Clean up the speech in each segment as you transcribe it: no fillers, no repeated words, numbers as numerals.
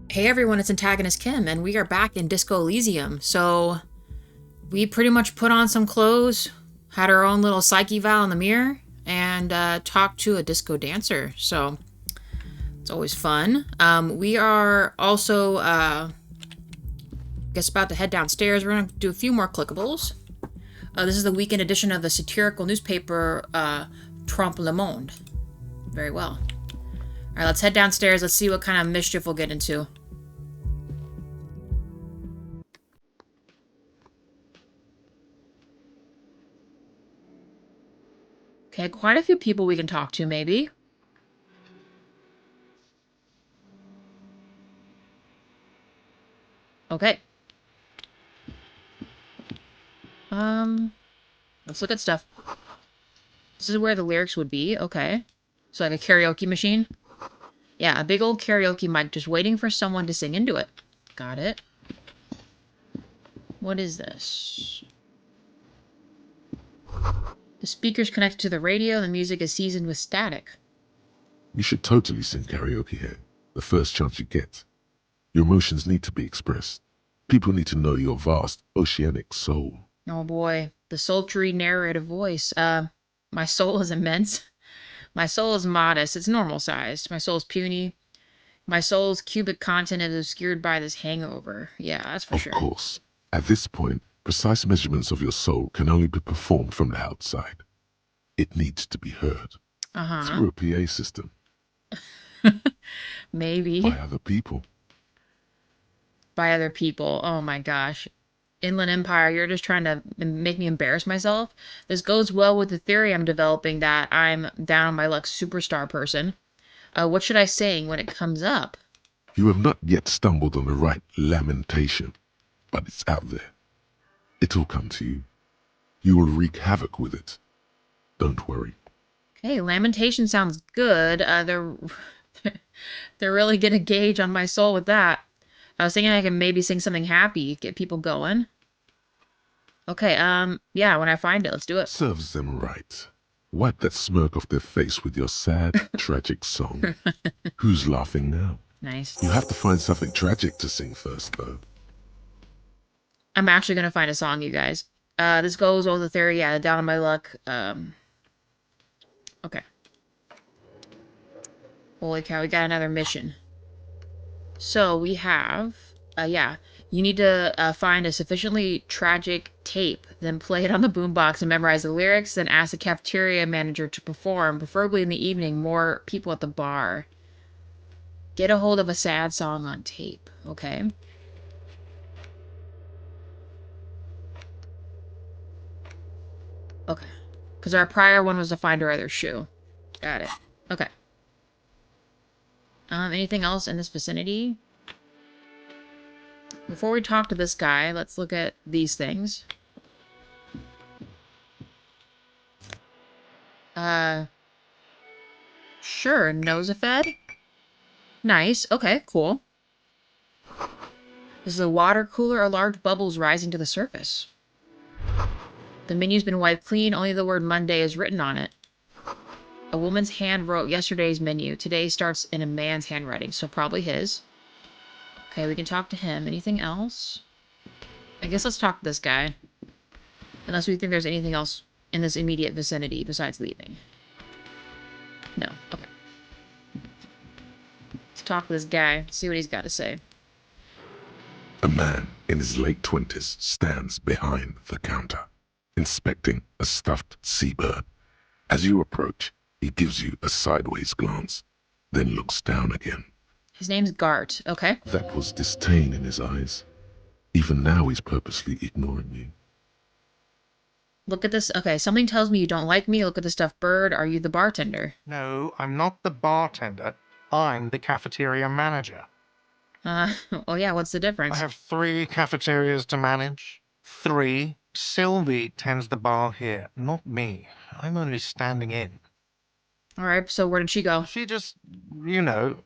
Hey everyone, it's AntagonistKim, and we are back in Disco Elysium. So, we pretty much put on some clothes, had our own little psyche val in the mirror, and talked to a disco dancer. So, it's always fun. We are also, guess, about to head downstairs. We're going to do a few more clickables. This is the weekend edition of the satirical newspaper, Trompe le Monde. Very well. Alright, let's head downstairs. Let's see what kind of mischief we'll get into. Okay, quite a few people we can talk to, maybe. Okay. Let's look at stuff. This is where the lyrics would be. Okay. So like a karaoke machine. Yeah, a big old karaoke mic just waiting for someone to sing into it. Got it. What is this? The speaker's connected to the radio. The music is seasoned with static. You should totally sing karaoke here, the first chance you get. Your emotions need to be expressed. People need to know your vast, oceanic soul. Oh boy. The sultry narrative voice. My soul is immense. My soul is modest. It's normal sized. My soul is puny. My soul's cubic content is obscured by this hangover. Yeah, that's for sure. Of course, at this point, precise measurements of your soul can only be performed from the outside. It needs to be heard through a PA system Maybe. by other people. By other people. Oh my gosh. Inland Empire, you're just trying to make me embarrass myself. This goes well with the theory I'm developing that I'm down on my luck superstar person. What should I sing when it comes up? You have not yet stumbled on the right lamentation, but it's out there. It'll come to you. You will wreak havoc with it. Don't worry. Okay, Lamentation sounds good. They're really gonna gauge on my soul with that. I was thinking I can maybe sing something happy, get people going. Okay, yeah, when I find it, let's do it. Serves them right. Wipe that smirk off their face with your sad, tragic song. Who's laughing now? Nice. You have to find something tragic to sing first, though. I'm actually gonna find a song, you guys. This goes over the theory, yeah, down on my luck. Okay. Holy cow, we got another mission. So we have, yeah, you need to find a sufficiently tragic tape, then play it on the boombox and memorize the lyrics, then ask the cafeteria manager to perform, preferably in the evening, more people at the bar. Get a hold of a sad song on tape, okay? Okay. Because our prior one was to find her other shoe. Got it. Okay. Anything else in this vicinity? Before we talk to this guy, let's look at these things. Sure, Nosafed. Nice. Okay, cool. This is a water cooler or large bubbles rising to the surface. The menu's been wiped clean, only the word Monday is written on it. A woman's hand wrote yesterday's menu. Today starts in a man's handwriting, so probably his. Okay, we can talk to him. Anything else? I guess let's talk to this guy. Unless we think there's anything else in this immediate vicinity besides leaving. No. Okay. Let's talk to this guy, see what he's got to say. A man in his late 20s stands behind the counter, inspecting a stuffed seabird. As you approach, he gives you a sideways glance, then looks down again. His name's Gart, okay? That was disdain in his eyes. Even now he's purposely ignoring you. Look at this. Okay, something tells me you don't like me. Look at the stuffed bird. Are you the bartender? No, I'm not the bartender. I'm the cafeteria manager. Oh yeah, what's the I difference? have 3 cafeterias to manage. 3. Sylvie tends the bar here, not me. I'm only standing in. Alright, so where did she go? She just, you know.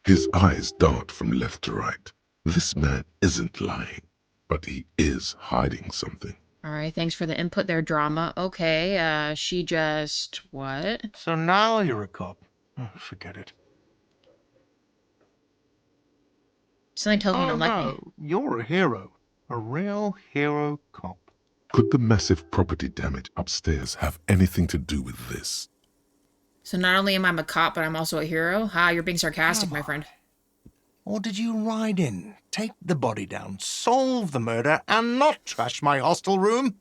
His eyes dart from left to right. This man isn't lying, but he is hiding something. Alright, thanks for the input there, drama. Okay, she just... what? So now you're a cop. Oh, forget it. Something tells me you Oh don't like me. no, you're a hero. A real hero cop. Could the massive property damage upstairs have anything to do with this? So not only am I a cop, but I'm also a hero? Ha, you're being sarcastic, my friend. Or did you ride in, take the body down, solve the murder, and not trash my hostel room?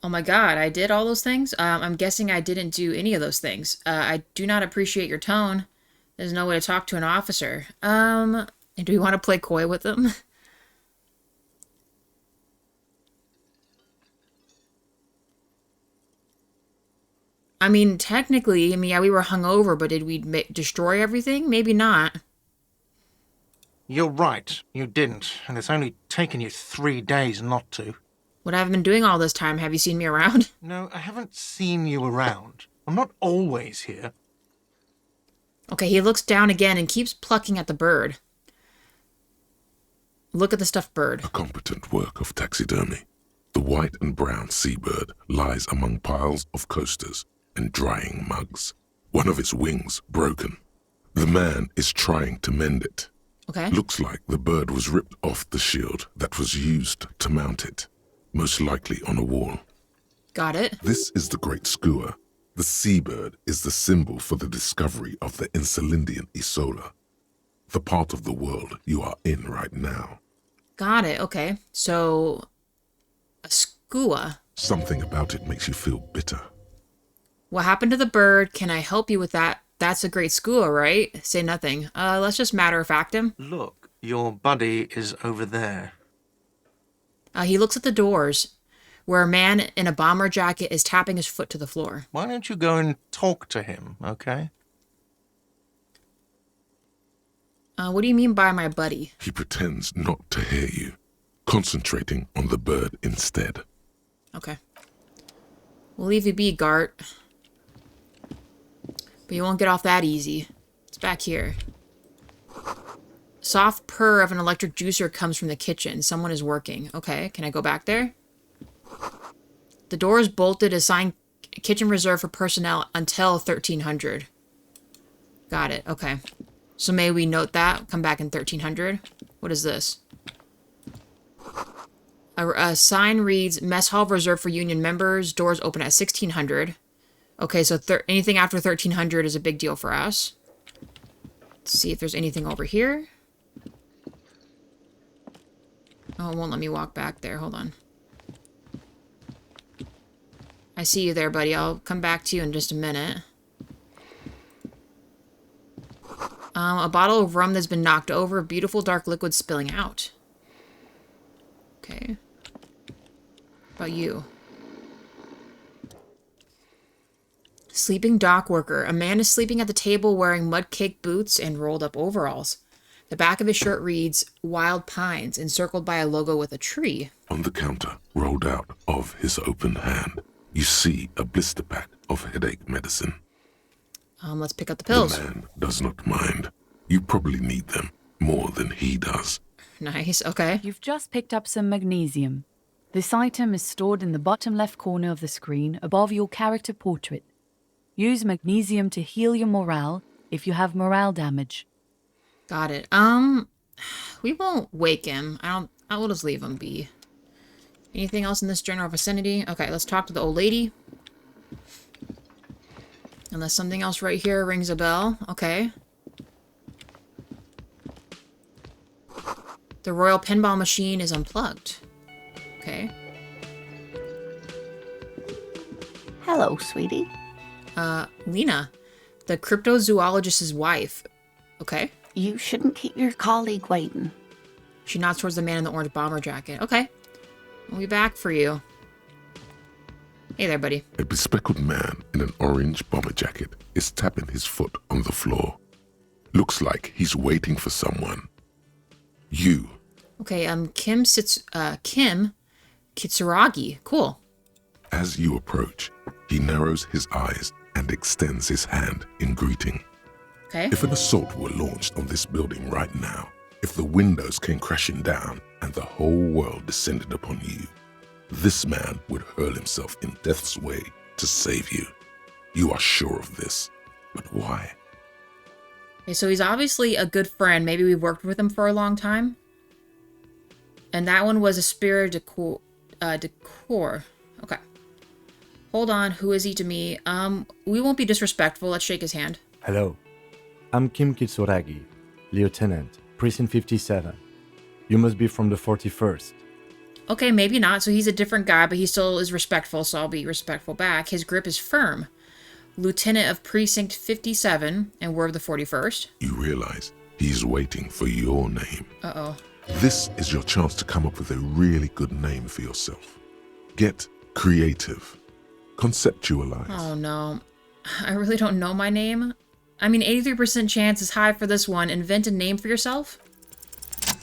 Oh my god, I did all those things? I'm guessing I didn't do any of those things. I do not appreciate your tone. There's no way to talk to an officer. Do we want to play coy with them? I mean, technically, yeah, we were hungover, but did we destroy everything? Maybe not. You're right, you didn't, and it's only taken you 3 days not to. What have I been doing all this time? Have you seen me around? No, I haven't seen you around. I'm not always here. Okay, he looks down again and keeps plucking at the bird. Look at the stuffed bird. A competent work of taxidermy. The white and brown seabird lies among piles of coasters and drying mugs. One of its wings broken. The man is trying to mend it. Okay. Looks like the bird was ripped off the shield that was used to mount it, most likely on a wall. Got it. This is the great skua. The seabird is the symbol for the discovery of the Insulindian Isola, the part of the world you are in right now. Got it. Okay. So, a skua. Something about it makes you feel bitter. What happened to the bird? Can I help you with that? That's a great skua, right? Say nothing. Let's just matter of fact him. Look, your buddy is over there. He looks at the doors, where a man in a bomber jacket is tapping his foot to the floor. Why don't you go and talk to him, okay? What do you mean by my buddy? He pretends not to hear you, concentrating on the bird instead. Okay. We'll leave you be, Gart. But you won't get off that easy. It's back here. Soft purr of an electric juicer comes from the kitchen. Someone is working. Okay, can I go back there? The door is bolted. Assigned kitchen reserved for personnel until 1300. Got it. Okay. So may we note that? Come back in 1300. What is this? A sign reads, Mess Hall reserved for union members. Doors open at 1600. Okay, so anything after 1300 is a big deal for us. Let's see if there's anything over here. Oh, it won't let me walk back there. Hold on. I see you there, buddy. I'll come back to you in just a minute. A bottle of rum that's been knocked over. Beautiful dark liquid spilling out. Okay. How about you? Sleeping dock worker. A man is sleeping at the table wearing mud-caked boots and rolled-up overalls. The back of his shirt reads, Wild Pines, encircled by a logo with a tree. On the counter, rolled out of his open hand, you see a blister pack of headache medicine. Let's pick up the pills. The man does not mind. You probably need them more than he does. Nice, okay. You've just picked up some magnesium. This item is stored in the bottom left corner of the screen above your character portrait. Use magnesium to heal your morale if you have morale damage. Got it. We won't wake him. I'll just leave him be. Anything else in this general vicinity? Okay, let's talk to the old lady. Unless something else right here rings a bell. Okay. The Royal Pinball Machine is unplugged. Okay. Hello, sweetie. Lena, the cryptozoologist's wife. Okay. You shouldn't keep your colleague waiting. She nods towards the man in the orange bomber jacket. Okay. I'll be back for you. Hey there, buddy. A bespectacled man in an orange bomber jacket is tapping his foot on the floor. Looks like he's waiting for someone. You. Okay, Kim Kitsuragi. Cool. As you approach, he narrows his eyes and extends his hand in greeting. Okay. If an assault were launched on this building right now, if the windows came crashing down and the whole world descended upon you, this man would hurl himself in death's way to save you. You are sure of this, but why? Okay, so he's obviously a good friend. Maybe we've worked with him for a long time. And that one was a spirit decor. Okay. Hold on. Who is he to me? We won't be disrespectful. Let's shake his hand. Hello. I'm Kim Kitsuragi, Lieutenant, Precinct 57. You must be from the 41st. Okay, maybe not. So he's a different guy, but he still is respectful, so I'll be respectful back. His grip is firm. Lieutenant of Precinct 57, and we're of the 41st. You realize he's waiting for your name. Uh-oh. This is your chance to come up with a really good name for yourself. Get creative. Conceptualize. Oh, no. I really don't know my name. I mean, 83% chance is high for this one. Invent a name for yourself?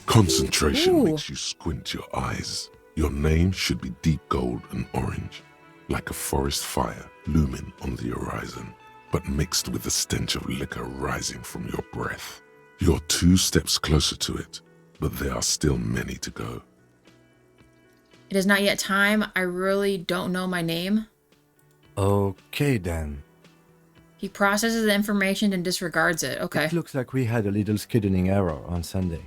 Concentration Ooh. makes you squint your eyes. Your name should be deep gold and orange, like a forest fire looming on the horizon, but mixed with the stench of liquor rising from your breath. You're 2 steps closer to it, but there are still many to go. It is not yet time. I really don't know my name. Okay then. He processes the information and disregards it. Okay. It looks like we had a little scheduling error on Sunday.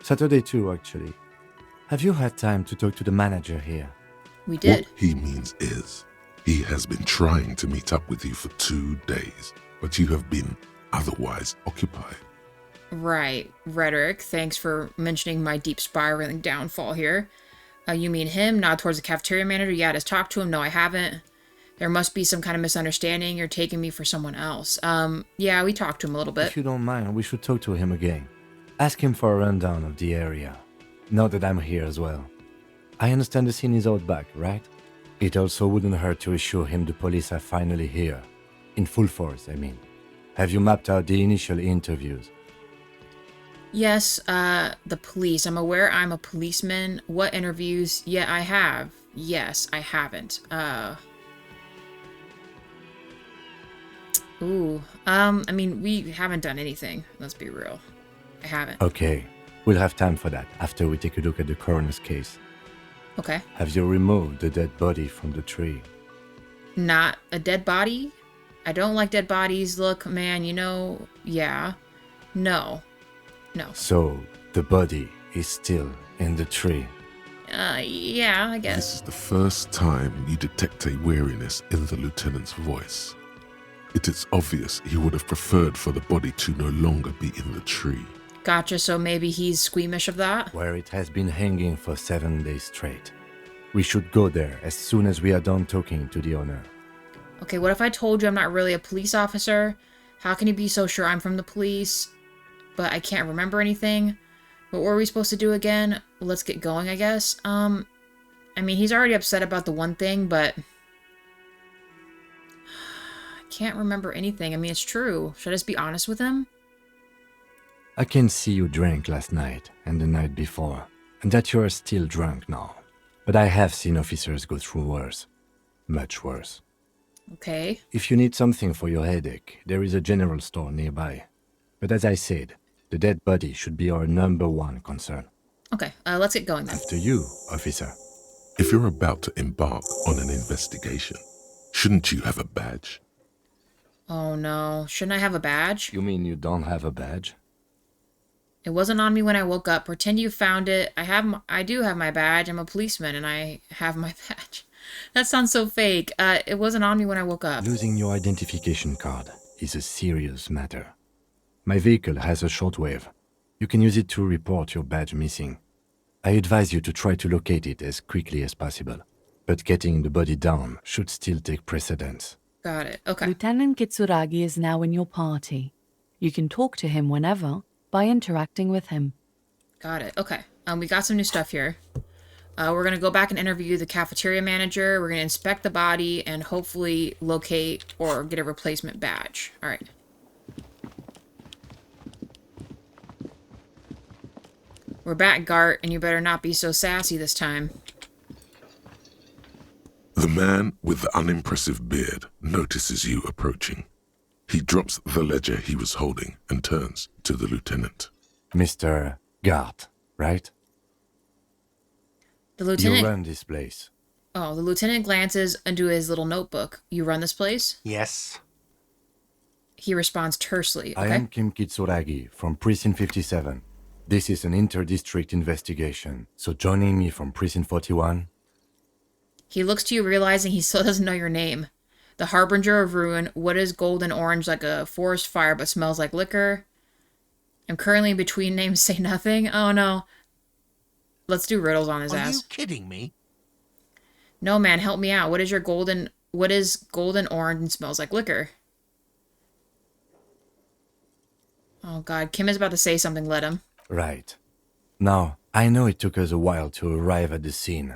Saturday too, actually. Have you had time to talk to the manager here? We did. What he means is, he has been trying to meet up with you for 2 days, but you have been otherwise occupied. Right. Rhetoric. Thanks for mentioning my deep spiraling downfall here. You mean him? Nod towards the cafeteria manager. Yeah, just talk to him. No, I haven't. There must be some kind of misunderstanding. You're taking me for someone else. Yeah, we talked to him a little bit. If you don't mind, we should talk to him again. Ask him for a rundown of the area. Now that I'm here as well. I understand the scene is out back, right? It also wouldn't hurt to assure him the police are finally here. In full force, I mean. Have you mapped out the initial interviews? Yes, the police. I'm aware I'm a policeman. What interviews? Yeah, I have. Yes, I haven't. I mean, we haven't done anything. Let's be real. I haven't. Okay, we'll have time for that after we take a look at the coroner's case. Okay. Have you removed the dead body from the tree? Not a dead body? I don't like dead bodies. Look, man, you know, yeah. No. So, the body is still in the tree. Yeah, I guess. This is the first time you detect a weariness in the lieutenant's voice. It is obvious he would have preferred for the body to no longer be in the tree. Gotcha, so maybe he's squeamish of that? Where it has been hanging for 7 days straight. We should go there as soon as we are done talking to the owner. Okay, what if I told you I'm not really a police officer? How can you be so sure I'm from the police? But I can't remember anything. What were we supposed to do again? Let's get going, I guess. I mean, he's already upset about the one thing, but I can't remember anything. I mean, it's true. Should I just be honest with him? I can see you drank last night and the night before, and that you are still drunk now. But I have seen officers go through worse. Much worse. Okay. If you need something for your headache, there is a general store nearby. But as I said, the dead body should be our #1 concern. Okay, let's get going then. After you, officer. If you're about to embark on an investigation, shouldn't you have a badge? Oh no, shouldn't I have a badge? You mean you don't have a badge? It wasn't on me when I woke up. Pretend you found it. I do have my badge. I'm a policeman and I have my badge. That sounds so fake. It wasn't on me when I woke up. Losing your identification card is a serious matter. My vehicle has a shortwave. You can use it to report your badge missing. I advise you to try to locate it as quickly as possible, but getting the body down should still take precedence. Got it. Okay. Lieutenant Kitsuragi is now in your party. You can talk to him whenever by interacting with him. Got it. Okay. We got some new stuff here. We're going to go back and interview the cafeteria manager. We're going to inspect the body and hopefully locate or get a replacement badge. All right. We're back, Gart, and you better not be so sassy this time. The man with the unimpressive beard notices you approaching. He drops the ledger he was holding and turns to the lieutenant. Mr. Gart, right? The You lieutenant... run this place. Oh, the lieutenant glances into his little notebook. You run this place? Yes. He responds tersely. I Okay. am Kim Kitsuragi from Precinct 57. This is an inter-district investigation, so joining me from Precinct 41... He looks to you, realizing he still doesn't know your name. The Harbinger of Ruin. What is golden orange like a forest fire but smells like liquor? I'm currently in between names. Say nothing. Oh no. Let's do riddles on his Are ass. you kidding me? No, man, help me out. What is golden orange and smells like liquor? Oh god, Kim is about to say something, let him. Right. Now, I know it took us a while to arrive at the scene.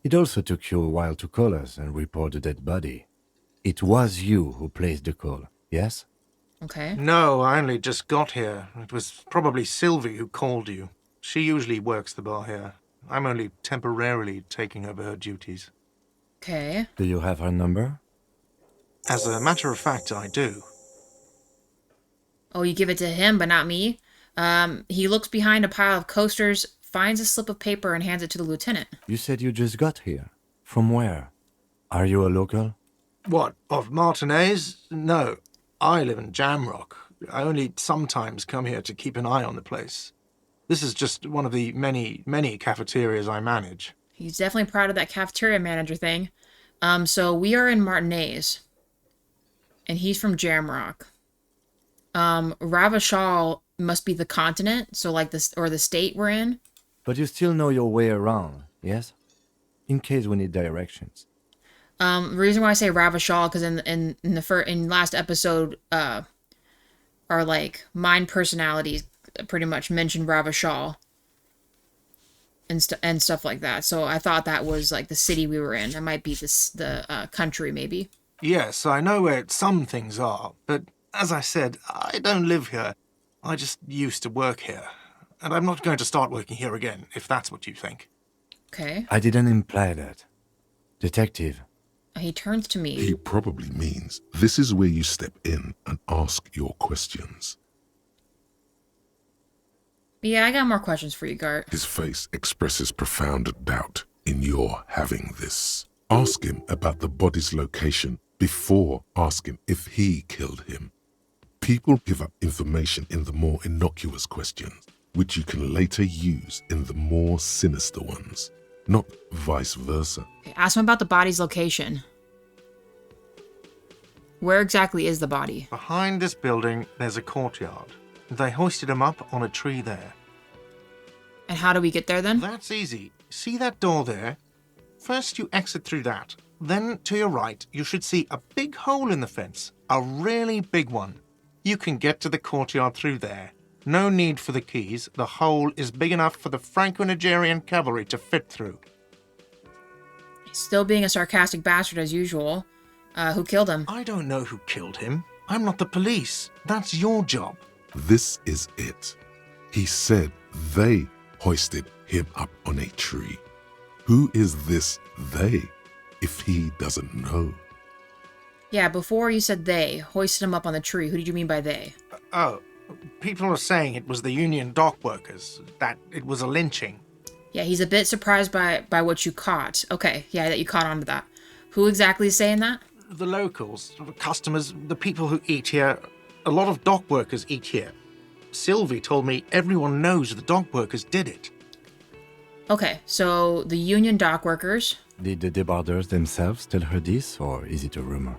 It also took you a while to call us and report the dead body. It was you who placed the call, yes? Okay. No, I only just got here. It was probably Sylvie who called you. She usually works the bar here. I'm only temporarily taking over her duties. Okay. Do you have her number? As a matter of fact, I do. Oh, you give it to him, but not me? He looks behind a pile of coasters, finds a slip of paper, and hands it to the lieutenant. You said you just got here. From where? Are you a local? What, of Martinez? No, I live in Jamrock. I only sometimes come here to keep an eye on the place. This is just one of the many, many cafeterias I manage. He's definitely proud of that cafeteria manager thing. So we are in Martinez. And he's from Jamrock. Ravachol must be the continent, so like this, or the state we're in. But you still know your way around, yes? In case we need directions. The reason why I say Ravachol, because in last episode, our like mind personalities pretty much mentioned Ravachol and stuff like that. So I thought that was like the city we were in. That might be the country maybe. Yes, I know where some things are, but as I said, I don't live here. I just used to work here. And I'm not going to start working here again, if that's what you think. Okay. I didn't imply that. Detective. He turns to me. He probably means this is where you step in and ask your questions. Yeah, I got more questions for you, Gart. His face expresses profound doubt in your having this. Ask him about the body's location before asking if he killed him. People give up information in the more innocuous questions, which you can later use in the more sinister ones, not vice versa. Okay, ask him about the body's location. Where exactly is the body? Behind this building, there's a courtyard. They hoisted him up on a tree there. And how do we get there then? That's easy. See that door there? First you exit through that. Then, to your right, you should see a big hole in the fence. A really big one. You can get to the courtyard through there. No need for the keys. The hole is big enough for the Franco-Nigerian cavalry to fit through. Still being a sarcastic bastard as usual. Who killed him? I don't know who killed him. I'm not the police. That's your job. This is it. He said they hoisted him up on a tree. Who is this they, if he doesn't know? Yeah, before you said they hoisted him up on the tree. Who did you mean by they? Oh, people are saying it was the union dock workers, that it was a lynching. Yeah, he's a bit surprised by what you caught. Okay, yeah, that you caught on to that. Who exactly is saying that? The locals, the customers, the people who eat here, a lot of dock workers eat here. Sylvie told me everyone knows the dock workers did it. Okay, so the union dock workers. Did the debardeurs themselves tell her this, or is it a rumor?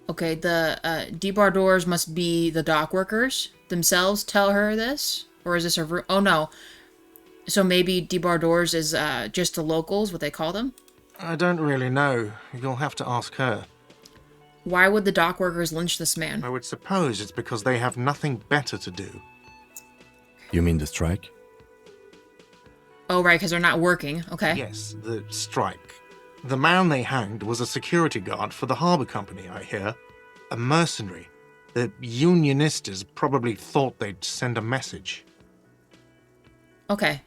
Okay, the debardeurs must be the dock workers themselves tell her this? Or is this a oh no. So maybe debardeurs is just the locals, what they call them? I don't really know. You'll have to ask her. Why would the dock workers lynch this man? I would suppose it's because they have nothing better to do. You mean the strike? Oh, right, because they're not working. Okay. Yes, the strike. The man they hanged was a security guard for the harbour company, I hear. A mercenary. The unionistas probably thought they'd send a message. Okay.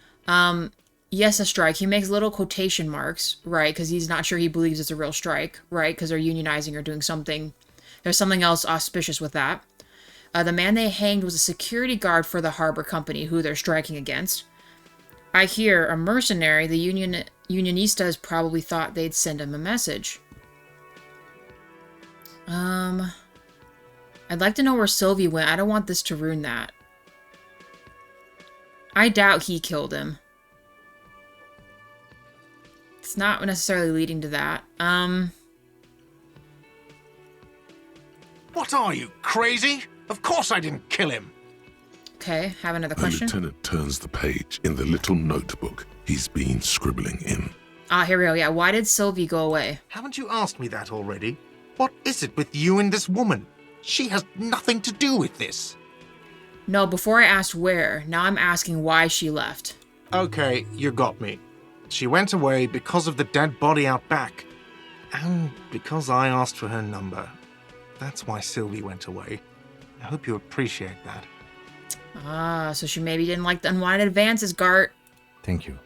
Yes, a strike. He makes little quotation marks, right? Because he's not sure he believes it's a real strike, right? Because they're unionizing or doing something. There's something else auspicious with that. The man they hanged was a security guard for the harbor company who they're striking against. I hear a mercenary. The unionistas probably thought they'd send him a message. I I'd like to know where Sylvie went. I don't want this to ruin that. I doubt he killed him. It's not necessarily leading to that. What are you, crazy? Of course I didn't kill him. Okay, have another The question. lieutenant turns the page in the little notebook he's been scribbling in. Ah, here we go. Yeah, why did Sylvie go away? Haven't you asked me that already? What is it with you and this woman? She has nothing to do with this. No, before I asked where, now I'm asking why she left. Okay, you got me. She went away because of the dead body out back. And because I asked for her number. That's why Sylvie went away. I hope you appreciate that. Ah, so she maybe didn't like the unwanted advances, Gart. Thank you.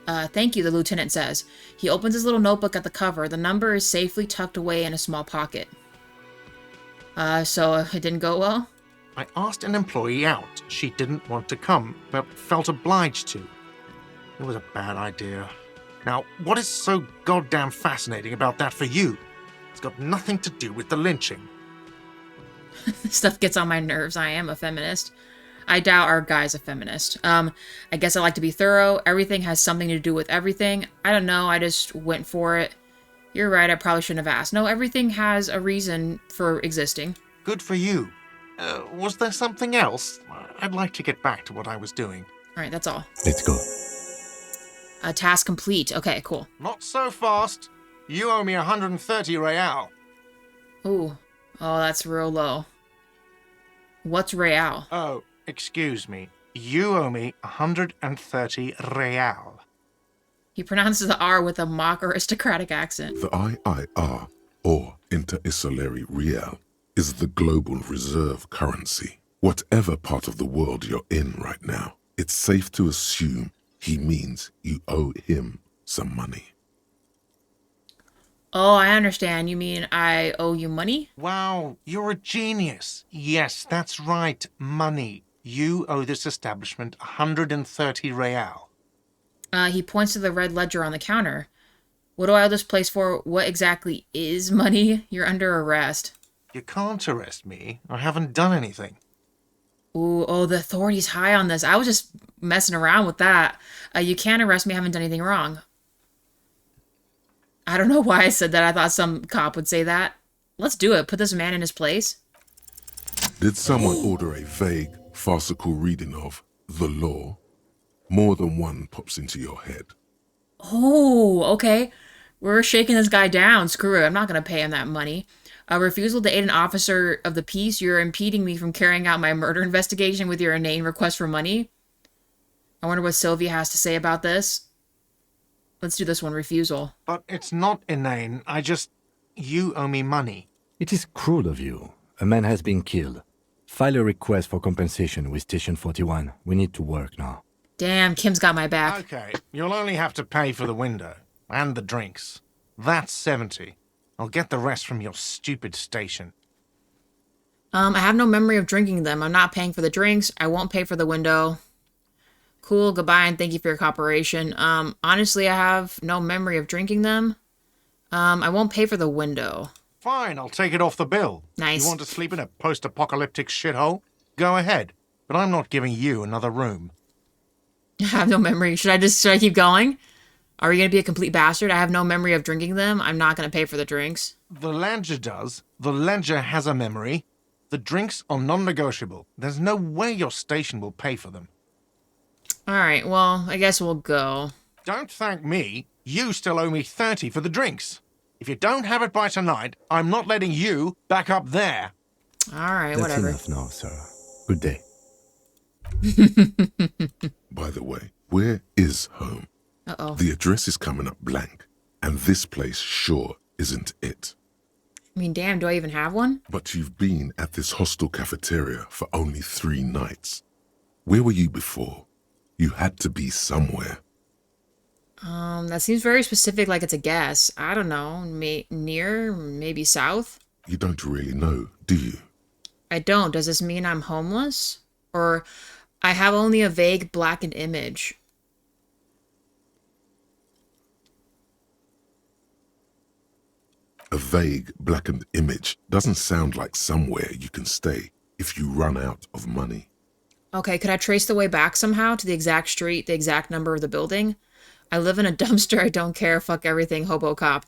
Thank you, the lieutenant says. He opens his little notebook at the cover. The number is safely tucked away in a small pocket. So it didn't go well? I asked an employee out. She didn't want to come, but felt obliged to. It was a bad idea. Now, what is so goddamn fascinating about that for you? It's got nothing to do with the lynching. This stuff gets on my nerves. I am a feminist. I doubt our guy's a feminist. I guess I like to be thorough. Everything has something to do with everything. I don't know. I just went for it. You're right. I probably shouldn't have asked. No, everything has a reason for existing. Good for you. Was there something else? I'd like to get back to what I was doing. All right, that's all. Let's go. Task complete. Okay, cool. Not so fast. You owe me 130 real. Ooh. Oh, that's real low. What's real? Oh, excuse me. You owe me 130 real. He pronounces the R with a mock aristocratic accent. The IIR, or Inter-Isolary Real, is the global reserve currency. Whatever part of the world you're in right now, it's safe to assume he means you owe him some money. Oh, I understand. You mean I owe you money? Wow, you're a genius. Yes, that's right. Money. You owe this establishment 130 real. He points to the red ledger on the counter. What do I owe this place for? What exactly is money? You're under arrest. You can't arrest me. I haven't done anything. Ooh, oh, the authority's high on this. I was just messing around with that. You can't arrest me. I haven't done anything wrong. I don't know why I said that. I thought some cop would say that. Let's do it. Put this man in his place. Did someone order a vague, farcical reading of the law? More than one pops into your head. Oh, okay. We're shaking this guy down. Screw it. I'm not going to pay him that money. A refusal to aid an officer of the peace. You're impeding me from carrying out my murder investigation with your inane request for money. I wonder what Sylvia has to say about this. Let's do this one. Refusal. But it's not inane. You owe me money. It is cruel of you. A man has been killed. File a request for compensation with Station 41. We need to work now. Damn, Kim's got my back. Okay, you'll only have to pay for the window. And the drinks. That's 70. I'll get the rest from your stupid station. I have no memory of drinking them. I'm not paying for the drinks. I won't pay for the window. Cool, goodbye, and thank you for your cooperation. Honestly, I have no memory of drinking them. I won't pay for the window. Fine, I'll take it off the bill. Nice. You want to sleep in a post-apocalyptic shithole? Go ahead. But I'm not giving you another room. I have no memory. Should I keep going? Are you going to be a complete bastard? I have no memory of drinking them. I'm not going to pay for the drinks. The ledger does. The ledger has a memory. The drinks are non-negotiable. There's no way your station will pay for them. All right, well, I guess we'll go. Don't thank me. You still owe me 30 for the drinks. If you don't have it by tonight, I'm not letting you back up there. All right, That's whatever. enough now, sir. Good day. By the way, where is home? Uh-oh. The address is coming up blank, and this place sure isn't it. I mean, damn, do I even have one? But you've been at this hostel cafeteria for only 3 nights. Where were you before? You had to be somewhere. That seems very specific, like it's a guess. I don't know. Near, maybe south? You don't really know, do you? I don't. Does this mean I'm homeless? Or I have only a vague blackened image? A vague, blackened image doesn't sound like somewhere you can stay if you run out of money. Okay, could I trace the way back somehow to the exact street, the exact number of the building? I live in a dumpster, I don't care, fuck everything, hobo cop.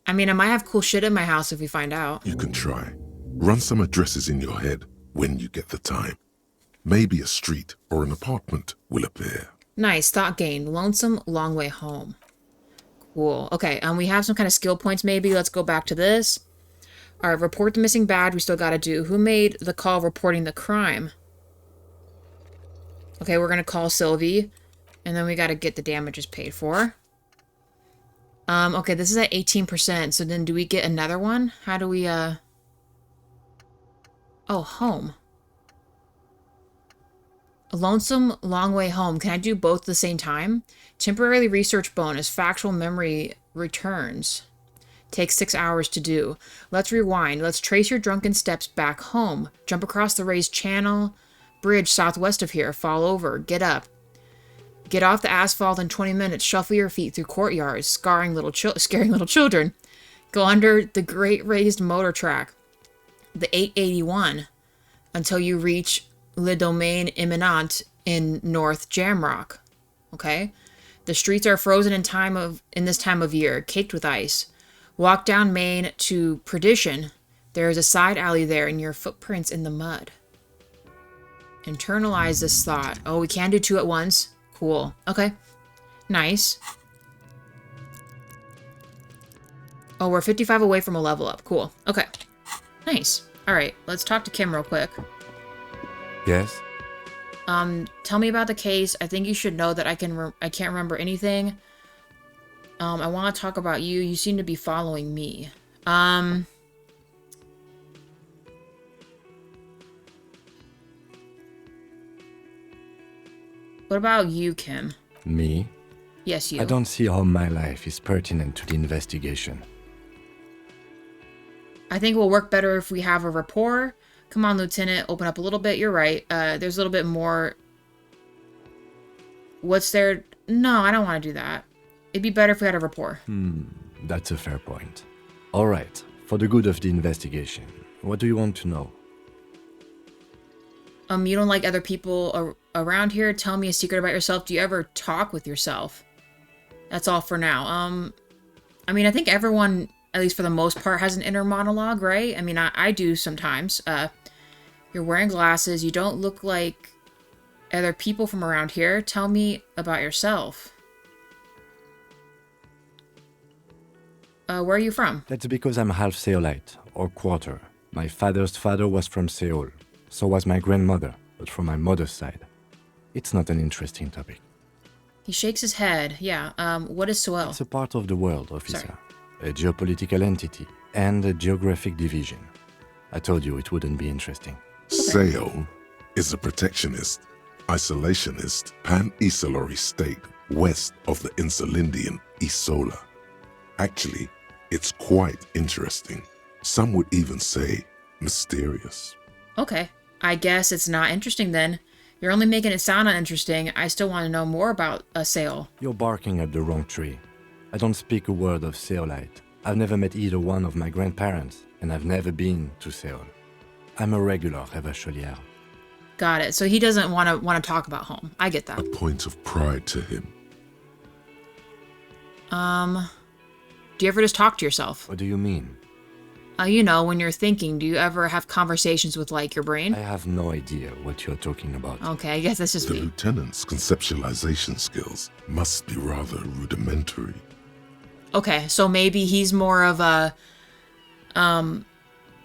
I mean, I might have cool shit in my house if we find out. You can try. Run some addresses in your head when you get the time. Maybe a street or an apartment will appear. Nice, thought gain. Lonesome, long way home. Cool. Okay, we have some kind of skill points maybe. Let's go back to this. Alright, report the missing badge we still gotta do. Who made the call reporting the crime? Okay, we're gonna call Sylvie. And then we gotta get the damages paid for. Okay, this is at 18%. So then do we get another one? How do we, Oh, home. A lonesome, long way home. Can I do both at the same time? Temporarily research bonus. Factual memory returns. Takes 6 hours to do. Let's rewind. Let's trace your drunken steps back home. Jump across the raised channel bridge southwest of here. Fall over. Get up. Get off the asphalt in 20 minutes. Shuffle your feet through courtyards, scaring little children. Go under the great raised motor track, the 881, until you reach Le Domaine Imminent in North Jamrock. Okay? The streets are frozen in this time of year, caked with ice. Walk down Main to Perdition. There is a side alley there and your footprints in the mud. Internalize this thought. Oh, we can do two at once. Cool. Okay. Nice. Oh, we're 55 away from a level up. Cool. Okay. Nice. Alright, let's talk to Kim real quick. Yes? Tell me about the case. I think you should know that I can't remember anything. I want to talk about you. You seem to be following me. What about you, Kim? Me? Yes, you. I don't see how my life is pertinent to the investigation. I think it will work better if we have a rapport. Come on, Lieutenant. Open up a little bit. You're right. There's a little bit more. What's there? No, I don't want to do that. It'd be better if we had a rapport. That's a fair point. All right, for the good of the investigation, what do you want to know? You don't like other people around here? Tell me a secret about yourself. Do you ever talk with yourself? That's all for now. I mean, I think everyone, at least for the most part, has an inner monologue, right? I mean, I do sometimes. You're wearing glasses. You don't look like other people from around here. Tell me about yourself. Where are you from? That's because I'm half Seolite, or quarter. My father's father was from Seoul. So was my grandmother, but from my mother's side. It's not an interesting topic. He shakes his head. Yeah, what is Seoul? It's a part of the world, officer. Sorry. A geopolitical entity and a geographic division. I told you it wouldn't be interesting. Seoul is a protectionist, isolationist, pan-Isolari state west of the Insulindian Isola. Actually, it's quite interesting. Some would even say mysterious. Okay. I guess it's not interesting then. You're only making it sound uninteresting. I still want to know more about Seoul. You're barking at the wrong tree. I don't speak a word of Seolite. I've never met either one of my grandparents, and I've never been to Seoul. I'm a regular Revacholière. Got it. So he doesn't want to talk about home. I get that. A point of pride to him. Do you ever just talk to yourself? What do you mean? You know, when you're thinking, do you ever have conversations with, like, your brain? I have no idea what you're talking about. Okay, I guess that's just The me. lieutenant's conceptualization skills must be rather rudimentary. Okay, so maybe he's more of a,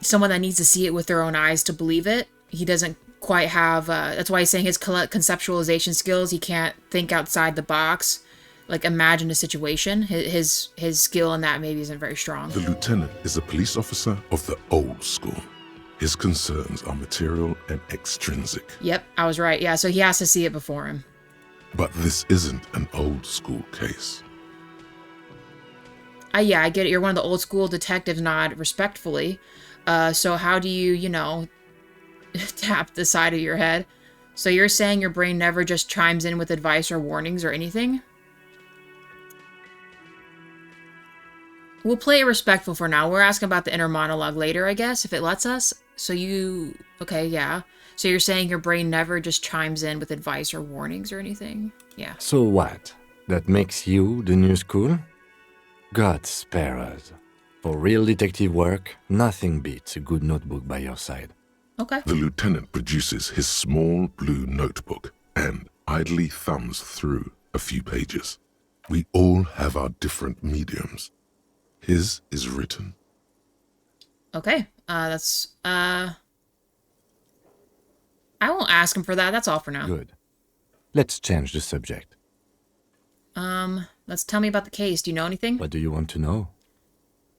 someone that needs to see it with their own eyes to believe it. He doesn't quite have, that's why he's saying his conceptualization skills, he can't think outside the box, like imagine a situation. His skill in that maybe isn't very strong. The lieutenant is a police officer of the old school. His concerns are material and extrinsic. Yep, I was right. Yeah, so he has to see it before him. But this isn't an old school case. Yeah, I get it. You're one of the old school detectives, nod respectfully. So how do you, tap the side of your head? So you're saying your brain never just chimes in with advice or warnings or anything? We'll play it respectful for now. We're asking about the inner monologue later, I guess, if it lets us. So you... Okay, yeah. So you're saying your brain never just chimes in with advice or warnings or anything? Yeah. So what? That makes you the new school? God spare us. For real detective work, nothing beats a good notebook by your side. Okay. The lieutenant produces his small blue notebook and idly thumbs through a few pages. We all have our different mediums. His is written. Okay. I won't ask him for that. That's all for now. Good. Let's change the subject. Let's tell me about the case. Do you know anything? What do you want to know?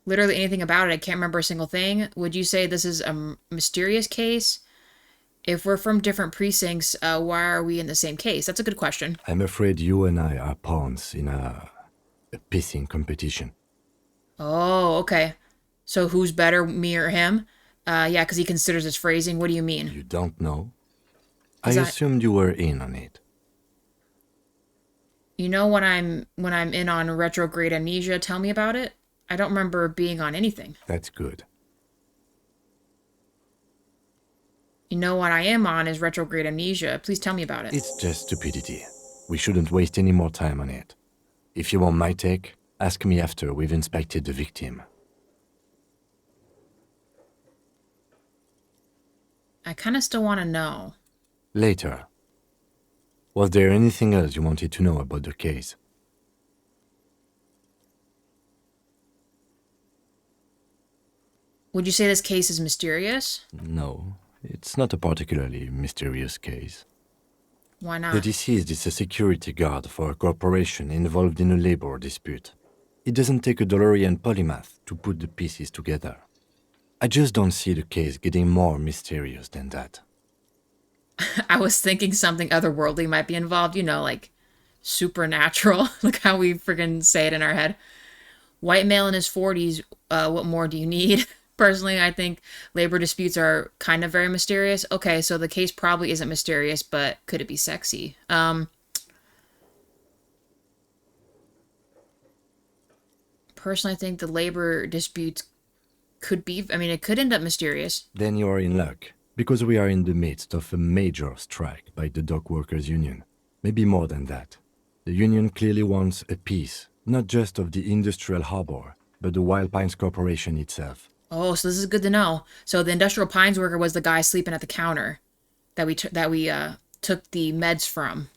Literally anything about it. I can't remember a single thing. Would you say this is a mysterious case? If we're from different precincts, why are we in the same case? That's a good question. I'm afraid you and I are pawns in a pissing competition. Oh, okay. So who's better, me or him? Yeah, because he considers his phrasing. What do you mean? You don't know? I Is that- assumed you were in on it. You know when I'm in on retrograde amnesia, tell me about it? I don't remember being on anything. That's good. You know what I am on is retrograde amnesia. Please tell me about it. It's just stupidity. We shouldn't waste any more time on it. If you want my take, ask me after we've inspected the victim. I kind of still want to know. Later. Was there anything else you wanted to know about the case? Would you say this case is mysterious? No, it's not a particularly mysterious case. Why The not? deceased is a security guard for a corporation involved in a labor dispute. It doesn't take a DeLorean polymath to put the pieces together. I just don't see the case getting more mysterious than that. I was thinking something otherworldly might be involved, you know, like supernatural, like how we friggin' say it in our head. White male in his 40s, what more do you need? Personally, I think labor disputes are kind of very mysterious. Okay, so the case probably isn't mysterious, but could it be sexy? Personally, I think the labor disputes could be, I mean, it could end up mysterious. Then you are in luck, because we are in the midst of a major strike by the dock workers union. Maybe more than that. The union clearly wants a piece, not just of the industrial harbor, but the Wild Pines Corporation itself. Oh, so this is good to know. So the industrial pines worker was the guy sleeping at the counter that we took the meds from.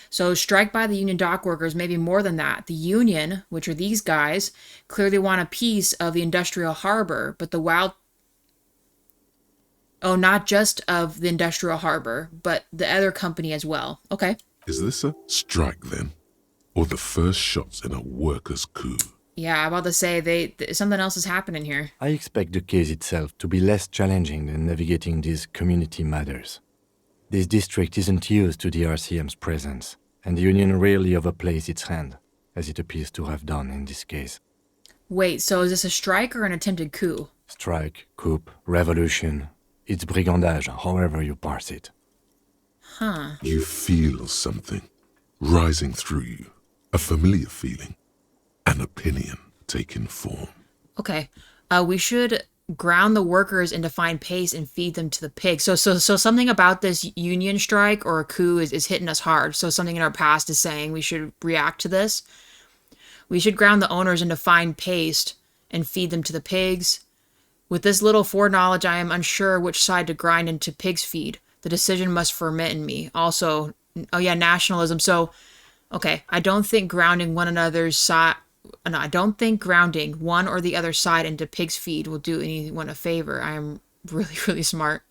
So strike by the union dock workers, maybe more than that. The union, which are these guys, clearly want a piece of the industrial harbor, but the wild... Oh, not just of the industrial harbor, but the other company as well. Okay. Is this a strike then? Or the first shots in a workers' coup? Yeah, I'm about to say something else is happening here. I expect the case itself to be less challenging than navigating these community matters. This district isn't used to the RCM's presence, and the union rarely overplays its hand, as it appears to have done in this case. Wait, so is this a strike or an attempted coup? Strike, coup, revolution, it's brigandage, however you parse it. Huh. You feel something rising through you, a familiar feeling, an opinion taking form. Okay. We should ground the workers into fine paste and feed them to the pigs. So something about this union strike or a coup is hitting us hard. So something in our past is saying we should react to this. We should ground the owners into fine paste and feed them to the pigs. With this little foreknowledge, I am unsure which side to grind into pig's feed. The decision must ferment in me. Also, oh yeah, nationalism. So, okay, I don't think grounding one another's side... No, I don't think grounding one or the other side into pig's feed will do anyone a favor. I am really, really smart.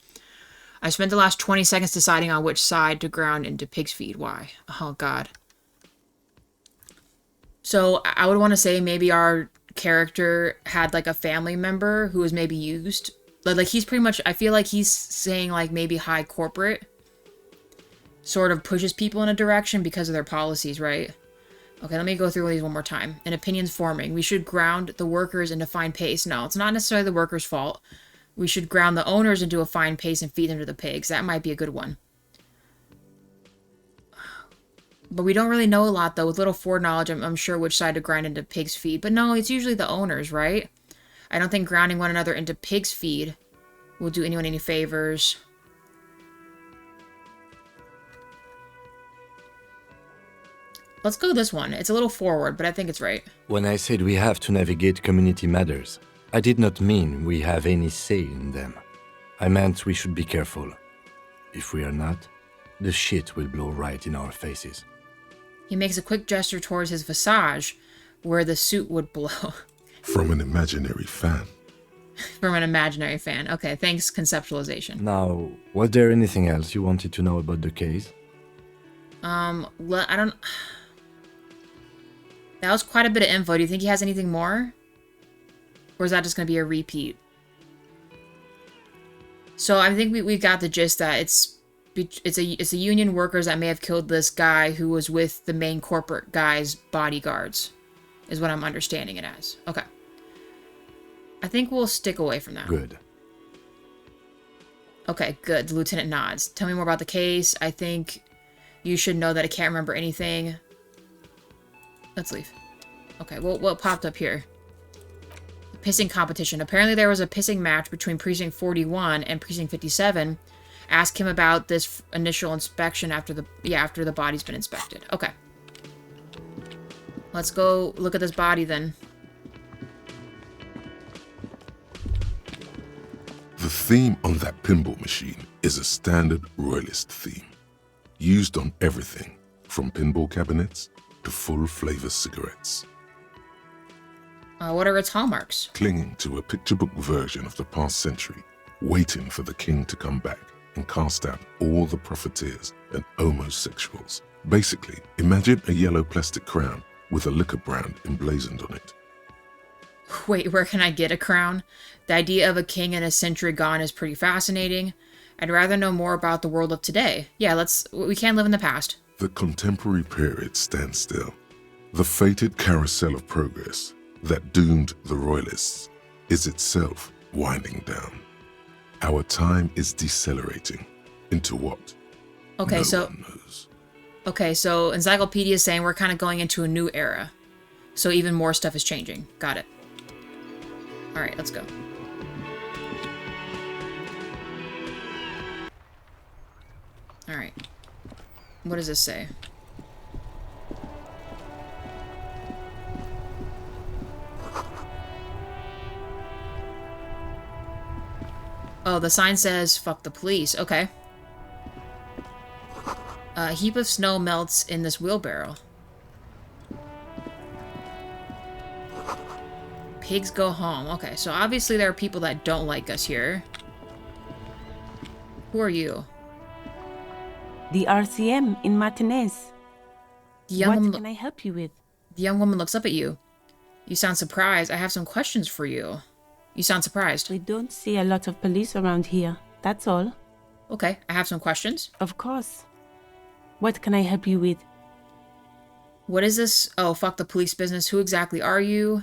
I spent the last 20 seconds deciding on which side to ground into pig's feed. Why? Oh, God. So I would want to say maybe our character had like a family member who was maybe used. Like he's pretty much, I feel like he's saying like maybe high corporate sort of pushes people in a direction because of their policies, right? Okay, let me go through these one more time. An opinion's forming. We should ground the workers into fine paste. No, it's not necessarily the workers' fault. We should ground the owners into a fine paste and feed them to the pigs. That might be a good one. But we don't really know a lot, though. With little foreknowledge, I'm sure which side to grind into pig's feed. But no, it's usually the owners, right? I don't think grounding one another into pig's feed will do anyone any favors. Let's go this one. It's a little forward, but I think it's right. When I said we have to navigate community matters, I did not mean we have any say in them. I meant we should be careful. If we are not, the shit will blow right in our faces. He makes a quick gesture towards his visage, where the suit would blow. From an imaginary fan. From an imaginary fan. Okay, thanks, conceptualization. Now, was there anything else you wanted to know about the case? Well, I don't... That was quite a bit of info. Do you think he has anything more? Or is that just going to be a repeat? So I think we got the gist that it's a union workers that may have killed this guy who was with the main corporate guy's bodyguards, is what I'm understanding it as. Okay. I think we'll stick away from that. Good. Okay, good. The lieutenant nods. Tell me more about the case. I think you should know that I can't remember anything. Let's leave. Okay, well, what popped up here? The pissing competition. Apparently there was a pissing match between Precinct 41 and Precinct 57. Ask him about this initial inspection after the body's been inspected. Okay. Let's go look at this body then. The theme on that pinball machine is a standard royalist theme, used on everything from pinball cabinets to full-flavor cigarettes. What are its hallmarks? Clinging to a picture book version of the past century, waiting for the king to come back and cast out all the profiteers and homosexuals. Basically, imagine a yellow plastic crown with a liquor brand emblazoned on it. Wait, where can I get a crown? The idea of a king in a century gone is pretty fascinating. I'd rather know more about the world of today. Yeah, we can't live in the past. The contemporary period stands still. The fated carousel of progress that doomed the royalists is itself winding down. Our time is decelerating into what? Okay, no one knows. Okay, so Encyclopedia is saying we're kind of going into a new era. So even more stuff is changing. Got it. Alright, let's go. Alright. What does this say? Oh, the sign says, fuck the police. Okay. A heap of snow melts in this wheelbarrow. Pigs go home. Okay, so obviously there are people that don't like us here. Who are you? The RCM in Martinez. The young What can I help you with? The young woman looks up at you. You sound surprised. I have some questions for you. You sound surprised. We don't see a lot of police around here. That's all. Okay, I have some questions. Of course. What can I help you with? What is this? Oh, fuck the police business. Who exactly are you?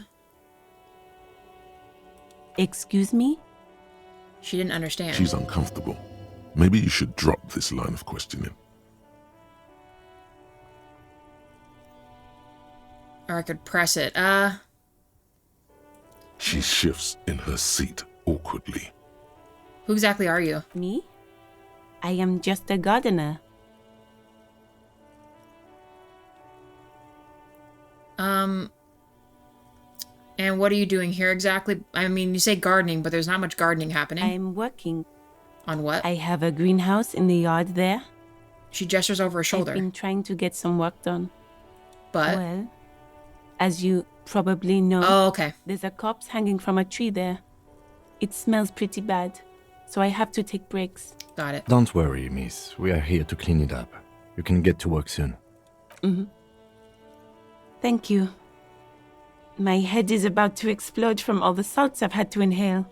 Excuse me? She didn't understand. She's uncomfortable. Maybe you should drop this line of questioning. Or I could press it. She shifts in her seat awkwardly. Who exactly are you? Me? I am just a gardener. And what are you doing here exactly? I mean, you say gardening, but there's not much gardening happening. I'm working. On what? I have a greenhouse in the yard there. She gestures over her shoulder. I've been trying to get some work done. But? Well, as you probably know, Oh, okay. there's a corpse hanging from a tree there. It smells pretty bad, so I have to take breaks. Got it. Don't worry, miss. We are here to clean it up. You can get to work soon. Mm-hmm. Thank you. My head is about to explode from all the salts I've had to inhale.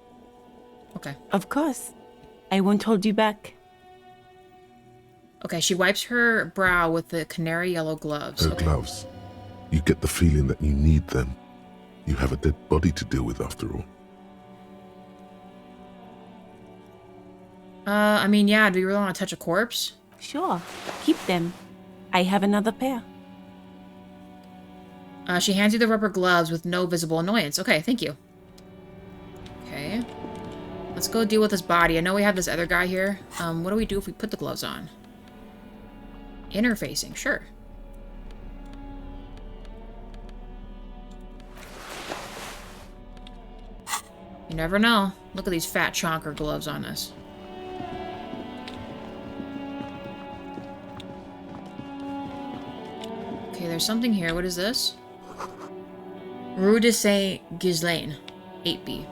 Okay. Of course. I won't hold you back. Okay, she wipes her brow with the canary yellow gloves. Her gloves. You get the feeling that you need them. You have a dead body to deal with after all. I mean, yeah, do you really want to touch a corpse? Sure. Keep them. I have another pair. She hands you the rubber gloves with no visible annoyance. Okay, thank you. Okay. Let's go deal with this body. I know we have this other guy here. What do we do if we put the gloves on? Interfacing, sure. You never know. Look at these fat chonker gloves on us. Okay, there's something here. What is this? Rue de Saint-Ghislain, 8B.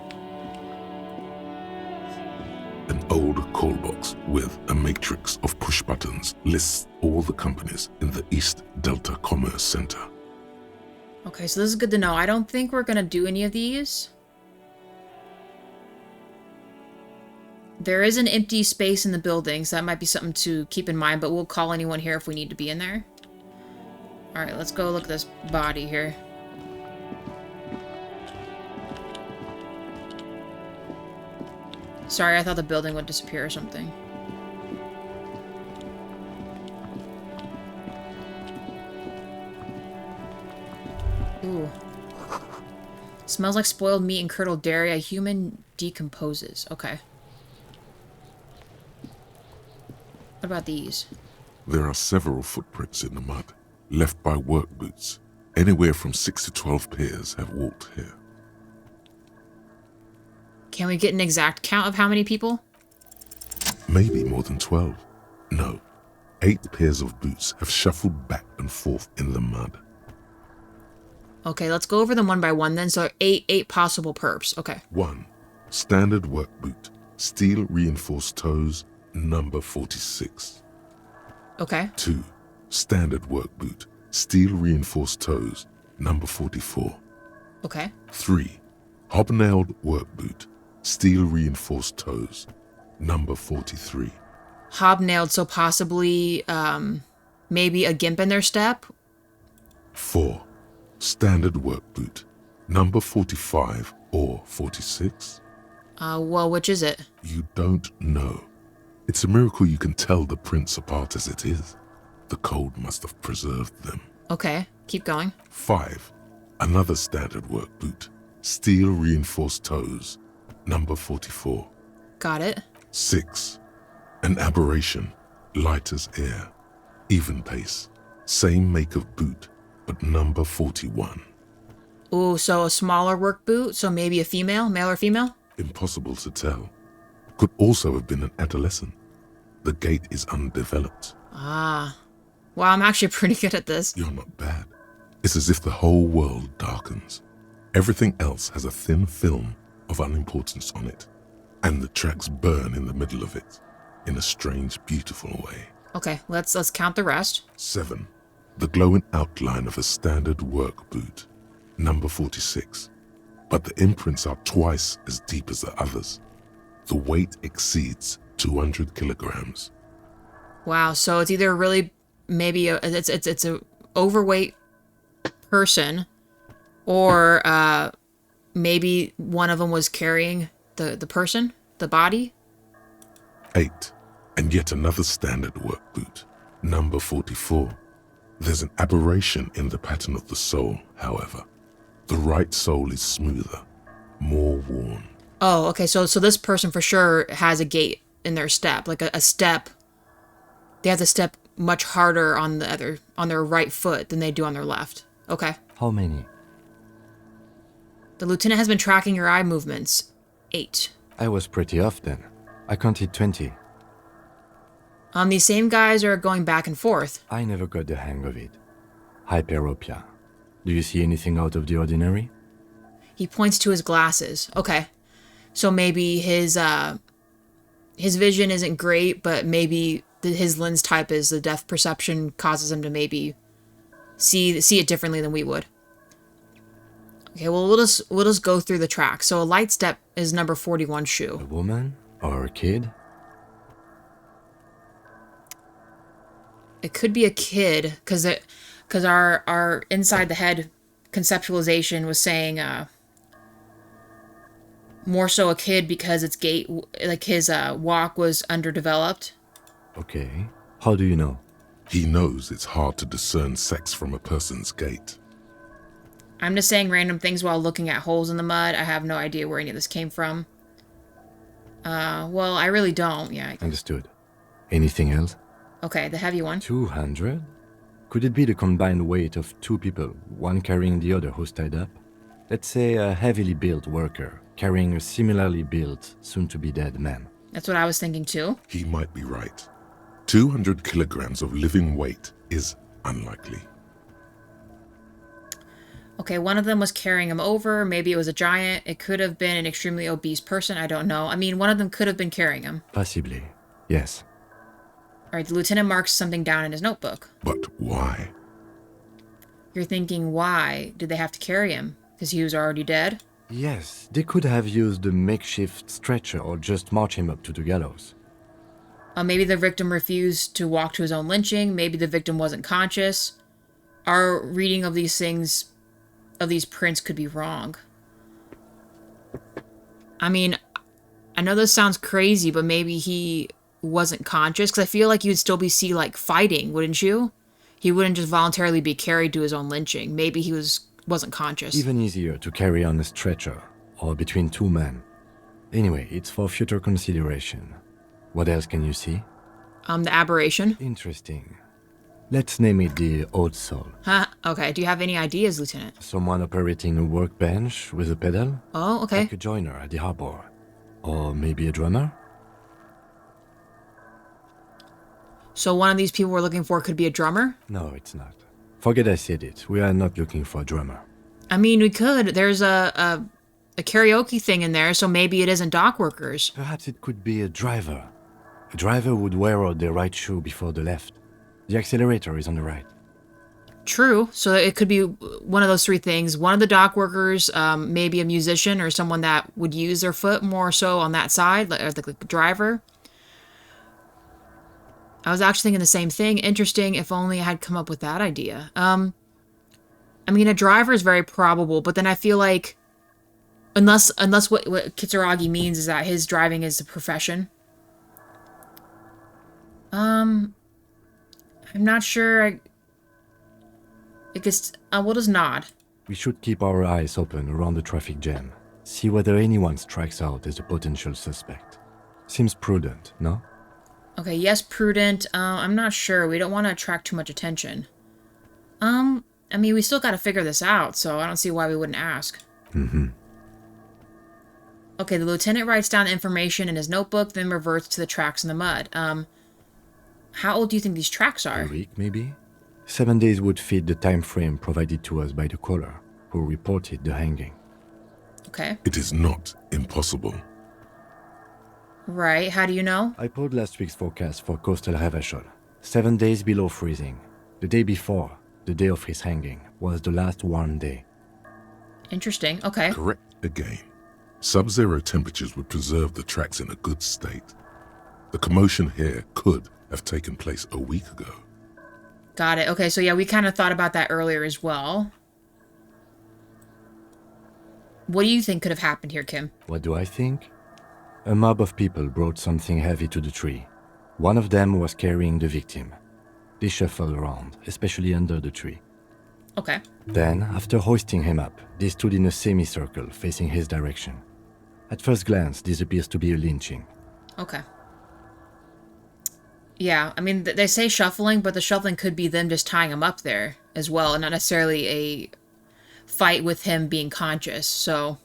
An old call box with a matrix of push buttons lists all the companies in the East Delta Commerce Center. Okay, so this is good to know. I don't think we're gonna do any of these. There is an empty space in the building, so that might be something to keep in mind, but we'll call anyone here if we need to be in there. Alright, let's go look at this body here. Sorry, I thought the building would disappear or something. Ooh. Smells like spoiled meat and curdled dairy. A human decomposes. Okay. What about these? There are several footprints in the mud, left by work boots. Anywhere from 6 to 12 pairs have walked here. Can we get an exact count of how many people? Maybe more than 12. No, 8 pairs of boots have shuffled back and forth in the mud. Okay, let's go over them one by one then. So eight possible perps. Okay. 1. Standard work boot, steel reinforced toes, number 46. Okay. 2. Standard work boot, steel reinforced toes, number 44. Okay. 3. Hobnailed work boot, steel reinforced toes, number 43. Hobnailed, so possibly, maybe a gimp in their step? 4. Standard work boot, number 45 or 46. Well, which is it? You don't know. It's a miracle you can tell the prints apart as it is. The cold must have preserved them. Okay, keep going. 5. Another standard work boot, steel reinforced toes, number 44. Got it. 6. An aberration, light as air, even pace, same make of boot, but number 41. Ooh, so a smaller work boot, so maybe a female, male or female? Impossible to tell. Could also have been an adolescent. The gait is undeveloped. Ah. Wow, I'm actually pretty good at this. You're not bad. It's as if the whole world darkens. Everything else has a thin film of unimportance on it, and the tracks burn in the middle of it, in a strange, beautiful way. Okay, let's count the rest. 7. The glowing outline of a standard work boot, number 46. But the imprints are twice as deep as the others. The weight exceeds 200 kilograms. Wow, so it's either really maybe it's a overweight person, or maybe one of them was carrying the person, the body. 8. And yet another standard work boot, number 44. There's an aberration in the pattern of the sole, however. The right sole is smoother, more worn. Oh, okay, so this person for sure has a gait in their step, like a step. They have to step much harder on their right foot than they do on their left. Okay. How many? The lieutenant has been tracking your eye movements. 8. I was pretty off then. I counted 20. These same guys are going back and forth. I never got the hang of it. Hyperopia. Do you see anything out of the ordinary? He points to his glasses. Okay. So maybe his vision isn't great, but maybe his lens type is the depth perception causes him to maybe see it differently than we would. Okay, well, we'll just go through the track. So a light step is number 41 shoe. A woman or a kid? It could be a kid, because our inside the head conceptualization was saying more so a kid because its gait, like his walk was underdeveloped. Okay. How do you know? He knows it's hard to discern sex from a person's gait. I'm just saying random things while looking at holes in the mud. I have no idea where any of this came from. Well, I really don't, yeah. Understood. Anything else? Okay, the heavy one. 200? Could it be the combined weight of two people, one carrying the other who's tied up? Let's say a heavily built worker carrying a similarly built, soon-to-be-dead man. That's what I was thinking too. He might be right. 200 kilograms of living weight is unlikely. Okay, one of them was carrying him over. Maybe it was a giant. It could have been an extremely obese person. I don't know. I mean, one of them could have been carrying him. Possibly, yes. All right, the lieutenant marks something down in his notebook. But why? You're thinking, why did they have to carry him? Because he was already dead? Yes, they could have used a makeshift stretcher or just march him up to the gallows. Maybe the victim refused to walk to his own lynching. Maybe the victim wasn't conscious. Our reading of these things, of these prints, could be wrong. I mean, I know this sounds crazy, but maybe he wasn't conscious, because I feel like you'd still be like fighting, wouldn't you? He wouldn't just voluntarily be carried to his own lynching. Maybe he wasn't conscious. Even easier to carry on a stretcher or between two men. Anyway, it's for future consideration. What else can you see? The aberration. Interesting. Let's name it the Old Soul. Huh, okay. Do you have any ideas, Lieutenant? Someone operating a workbench with a pedal? Oh, okay. Like a joiner at the harbor. Or maybe a drummer? So one of these people we're looking for could be a drummer? No, it's not. Forget I said it. We are not looking for a drummer. I mean, we could. There's a karaoke thing in there, so maybe it isn't dock workers. Perhaps it could be a driver. A driver would wear out the right shoe before the left. The accelerator is on the right. True. So it could be one of those three things. One of the dock workers, maybe a musician or someone that would use their foot more so on that side, like the driver. I was actually thinking the same thing. Interesting, if only I had come up with that idea. I mean, a driver is very probable, but then I feel like unless what Kitsuragi means is that his driving is a profession. I'm not sure. I guess we'll just nod. We should keep our eyes open around the traffic jam. See whether anyone strikes out as a potential suspect. Seems prudent, no? Okay, yes, prudent. I'm not sure. We don't want to attract too much attention. I mean, we still got to figure this out, so I don't see why we wouldn't ask. Mm-hmm. Okay, the lieutenant writes down information in his notebook, then reverts to the tracks in the mud. How old do you think these tracks are? A week, maybe? 7 days would fit the time frame provided to us by the caller, who reported the hanging. Okay. It is not impossible. Right, how do you know? I pulled last week's forecast for coastal Havashol. 7 days below freezing. The day before, the day of his hanging, was the last warm day. Interesting, okay. Correct again. Sub-zero temperatures would preserve the tracks in a good state. The commotion here could have taken place a week ago. Got it. Okay, so yeah, we kind of thought about that earlier as well. What do you think could have happened here, Kim? What do I think? A mob of people brought something heavy to the tree. One of them was carrying the victim. They shuffled around, especially under the tree. Okay. Then, after hoisting him up, they stood in a semicircle facing his direction. At first glance, this appears to be a lynching. Okay. Yeah, I mean, they say shuffling, but the shuffling could be them just tying him up there as well, and not necessarily a fight with him being conscious, so...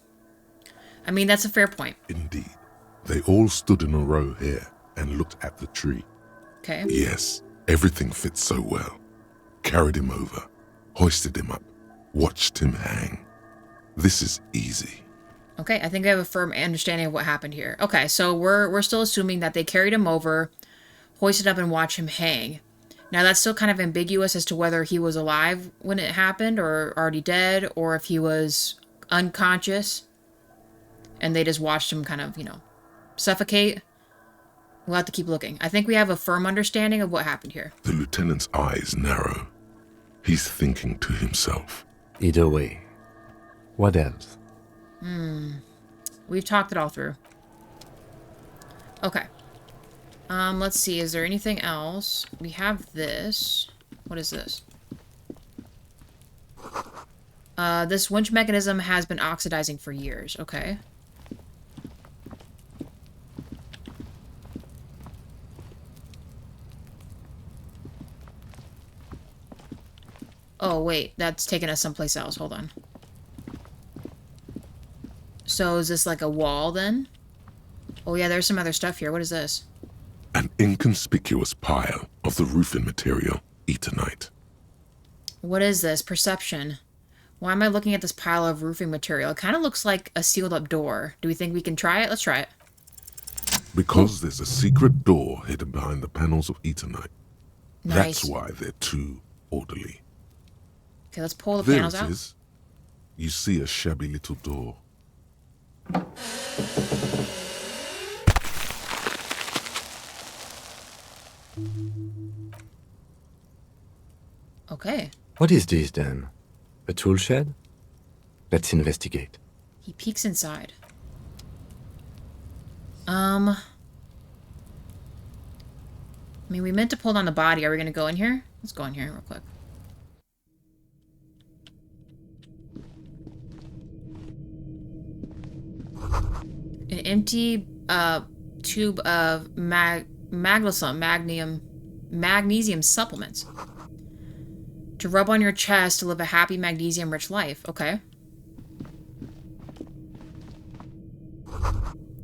I mean, that's a fair point. Indeed. They all stood in a row here and looked at the tree. Okay. Yes, everything fits so well. Carried him over, hoisted him up, watched him hang. This is easy. Okay, I think I have a firm understanding of what happened here. Okay, so we're still assuming that they carried him over, hoisted up, and watched him hang. Now, that's still kind of ambiguous as to whether he was alive when it happened or already dead, or if he was unconscious and they just watched him kind of, suffocate. We'll have to keep looking. I think we have a firm understanding of what happened here. The lieutenant's eyes narrow. He's thinking to himself. Either way. What else? We've talked it all through. Okay. Let's see. Is there anything else? We have this. What is this? This winch mechanism has been oxidizing for years. Okay. Oh, wait. That's taking us someplace else. Hold on. So is this like a wall then? Oh yeah, there's some other stuff here. What is this? An inconspicuous pile of the roofing material, Eternite. What is this? Perception. Why am I looking at this pile of roofing material? It kind of looks like a sealed up door. Do we think we can try it? Let's try it. Because there's a secret door hidden behind the panels of Eternite. Nice. That's why they're too orderly. Okay, let's pull the There panels it out. is. You see a shabby little door. Okay. What is this then? A tool shed? Let's investigate. He peeks inside. I mean, we meant to pull down the body. Are we going to go in here? Let's go in here real quick. An empty tube of magnesium supplements. To rub on your chest to live a happy magnesium-rich life. Okay.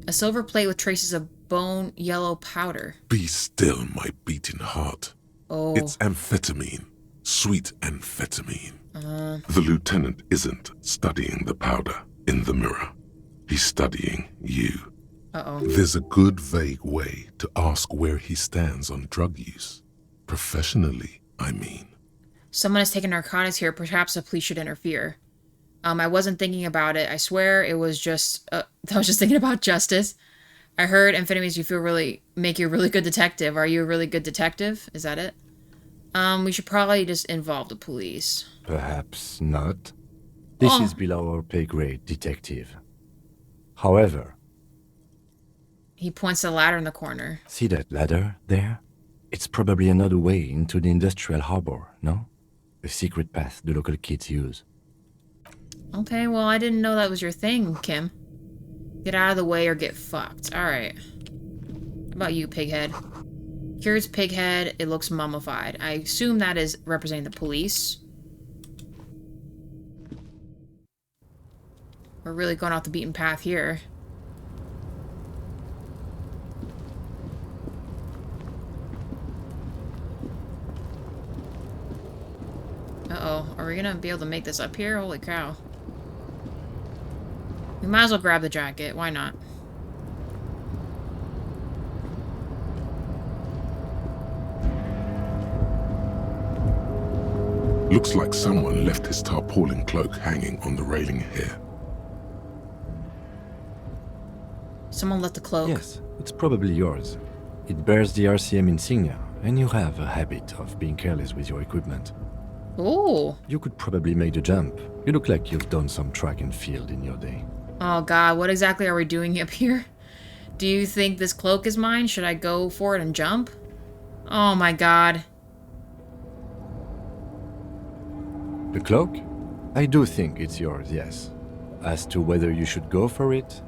A silver plate with traces of bone yellow powder. Be still, my beating heart. Oh. It's amphetamine. Sweet amphetamine. The lieutenant isn't studying the powder in the mirror. He's studying you. Uh-oh. There's a good vague way to ask where he stands on drug use. Professionally, I mean. Someone has taken narcotics here. Perhaps the police should interfere. I wasn't thinking about it. I swear it was just... I was just thinking about justice. I heard amphetamines make you a really good detective. Are you a really good detective? Is that it? We should probably just involve the police. Perhaps not. This is below our pay grade, detective. However... He points to the ladder in the corner. See that ladder there? It's probably another way into the industrial harbor, no? A secret path the local kids use. Okay, well, I didn't know that was your thing, Kim. Get out of the way or get fucked. Alright. How about you, pighead? Here's pighead. It looks mummified. I assume that is representing the police. We're really going off the beaten path here. Uh-oh. Are we gonna be able to make this up here? Holy cow. We might as well grab the jacket. Why not? Looks like someone left his tarpaulin cloak hanging on the railing here. Someone left the cloak. Yes, it's probably yours. It bears the RCM insignia, and you have a habit of being careless with your equipment. Ooh. You could probably make the jump. You look like you've done some track and field in your day. Oh god, what exactly are we doing up here? Do you think this cloak is mine? Should I go for it and jump? Oh my god. The cloak? I do think it's yours, yes. As to whether you should go for it?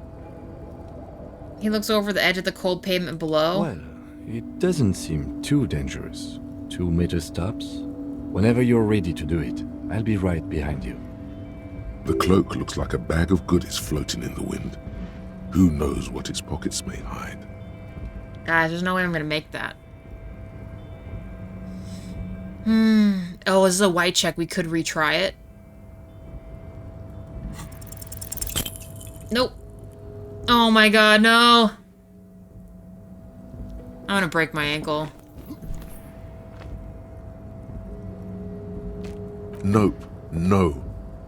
He looks over the edge of the cold pavement below. Well, it doesn't seem too dangerous. 2 meter stops. Whenever you're ready to do it, I'll be right behind you. The cloak looks like a bag of goodies floating in the wind. Who knows what its pockets may hide? Guys, there's no way I'm gonna make that. Oh, this is a white check. We could retry it. Nope. Oh my god, no. I'm gonna break my ankle. Nope. No.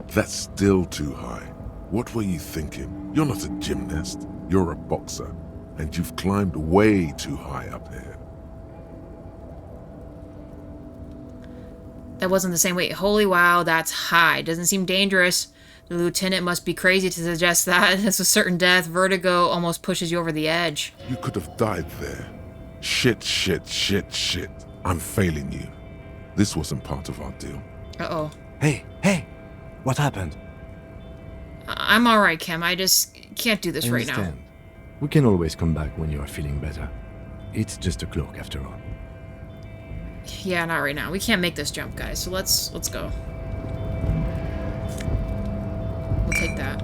That's still too high. What were you thinking? You're not a gymnast. You're a boxer. And you've climbed way too high up here. That wasn't the same weight. Holy wow, that's high. Doesn't seem dangerous. The lieutenant must be crazy to suggest that. It's a certain death. Vertigo almost pushes you over the edge. You could have died there. Shit. I'm failing you. This wasn't part of our deal. Uh-oh. Hey! What happened? I'm alright, Kim. I just can't do this I right now. understand. We can always come back when you are feeling better. It's just a cloak after all. Yeah, not right now. We can't make this jump, guys. So let's go. We'll take that.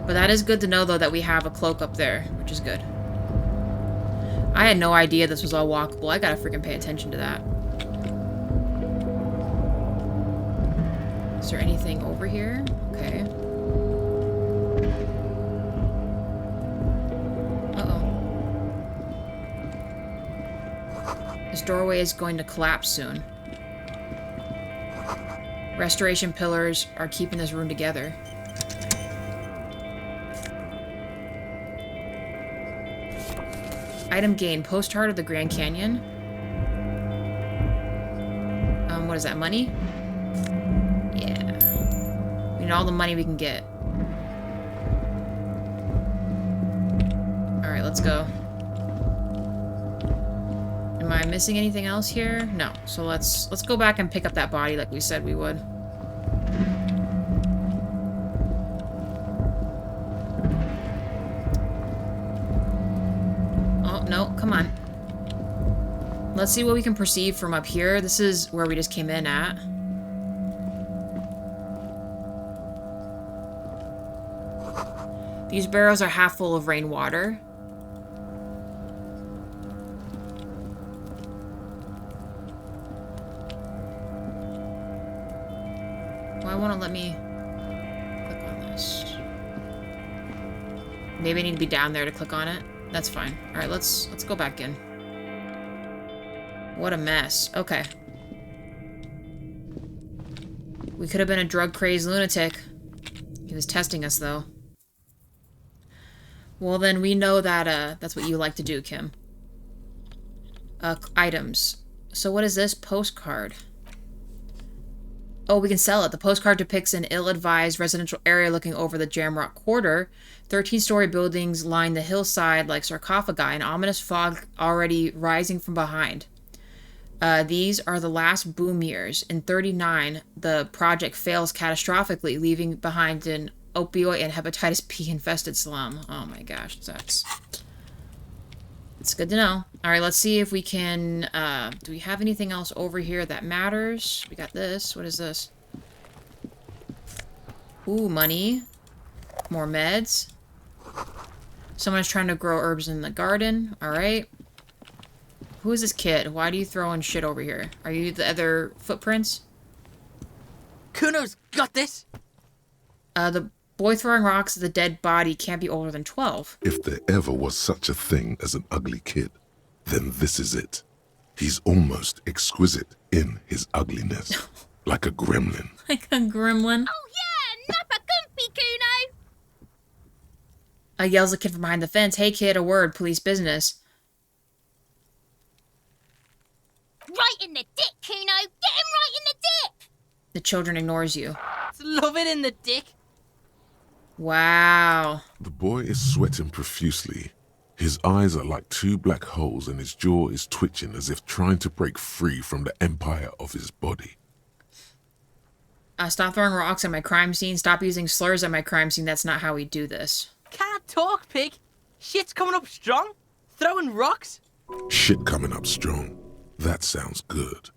But that is good to know, though, that we have a cloak up there, which is good. I had no idea this was all walkable. I gotta freaking pay attention to that. Is there anything over here? Okay. This doorway is going to collapse soon. Restoration pillars are keeping this room together. Item gain. Postcard of the Grand Canyon. What is that? Money? Yeah. We need all the money we can get. Alright, let's go. Am I missing anything else here? No. So let's go back and pick up that body like we said we would. Oh, no. Come on. Let's see what we can perceive from up here. This is where we just came in at. These barrels are half full of rainwater. Why won't it let me click on this? Maybe I need to be down there to click on it. That's fine. Alright, let's go back in. What a mess. Okay. We could have been a drug-crazed lunatic. He was testing us, though. Well, then we know that, that's what you like to do, Kim. Items. So what is this? Postcard. Oh, we can sell it. The postcard depicts an ill-advised residential area looking over the Jamrock Quarter. 13-story buildings line the hillside like sarcophagi, an ominous fog already rising from behind. These are the last boom years. In 1939, the project fails catastrophically, leaving behind an opioid and hepatitis B-infested slum. Oh my gosh, it's good to know. Alright, let's see if we can, do we have anything else over here that matters? We got this. What is this? Ooh, money. More meds. Someone's trying to grow herbs in the garden. Alright. Who is this kid? Why do you throw in shit over here? Are you the other footprints? Kuno's got this! The boy throwing rocks at the dead body can't be older than 12. If there ever was such a thing as an ugly kid, then this is it. He's almost exquisite in his ugliness. Like a gremlin. Like a gremlin. Oh yeah, Nappa Gumpy, Kuno! Yells a kid from behind the fence. Hey kid, a word, police business. Right in the dick, Kuno! Get him right in the dick! The children ignores you. Love it in the dick. Wow. The boy is sweating profusely. His eyes are like two black holes and his jaw is twitching as if trying to break free from the empire of his body. Stop throwing rocks at my crime scene. Stop using slurs at my crime scene. That's not how we do this. Can't talk, pig. Shit's coming up strong. Throwing rocks. Shit coming up strong. That sounds good.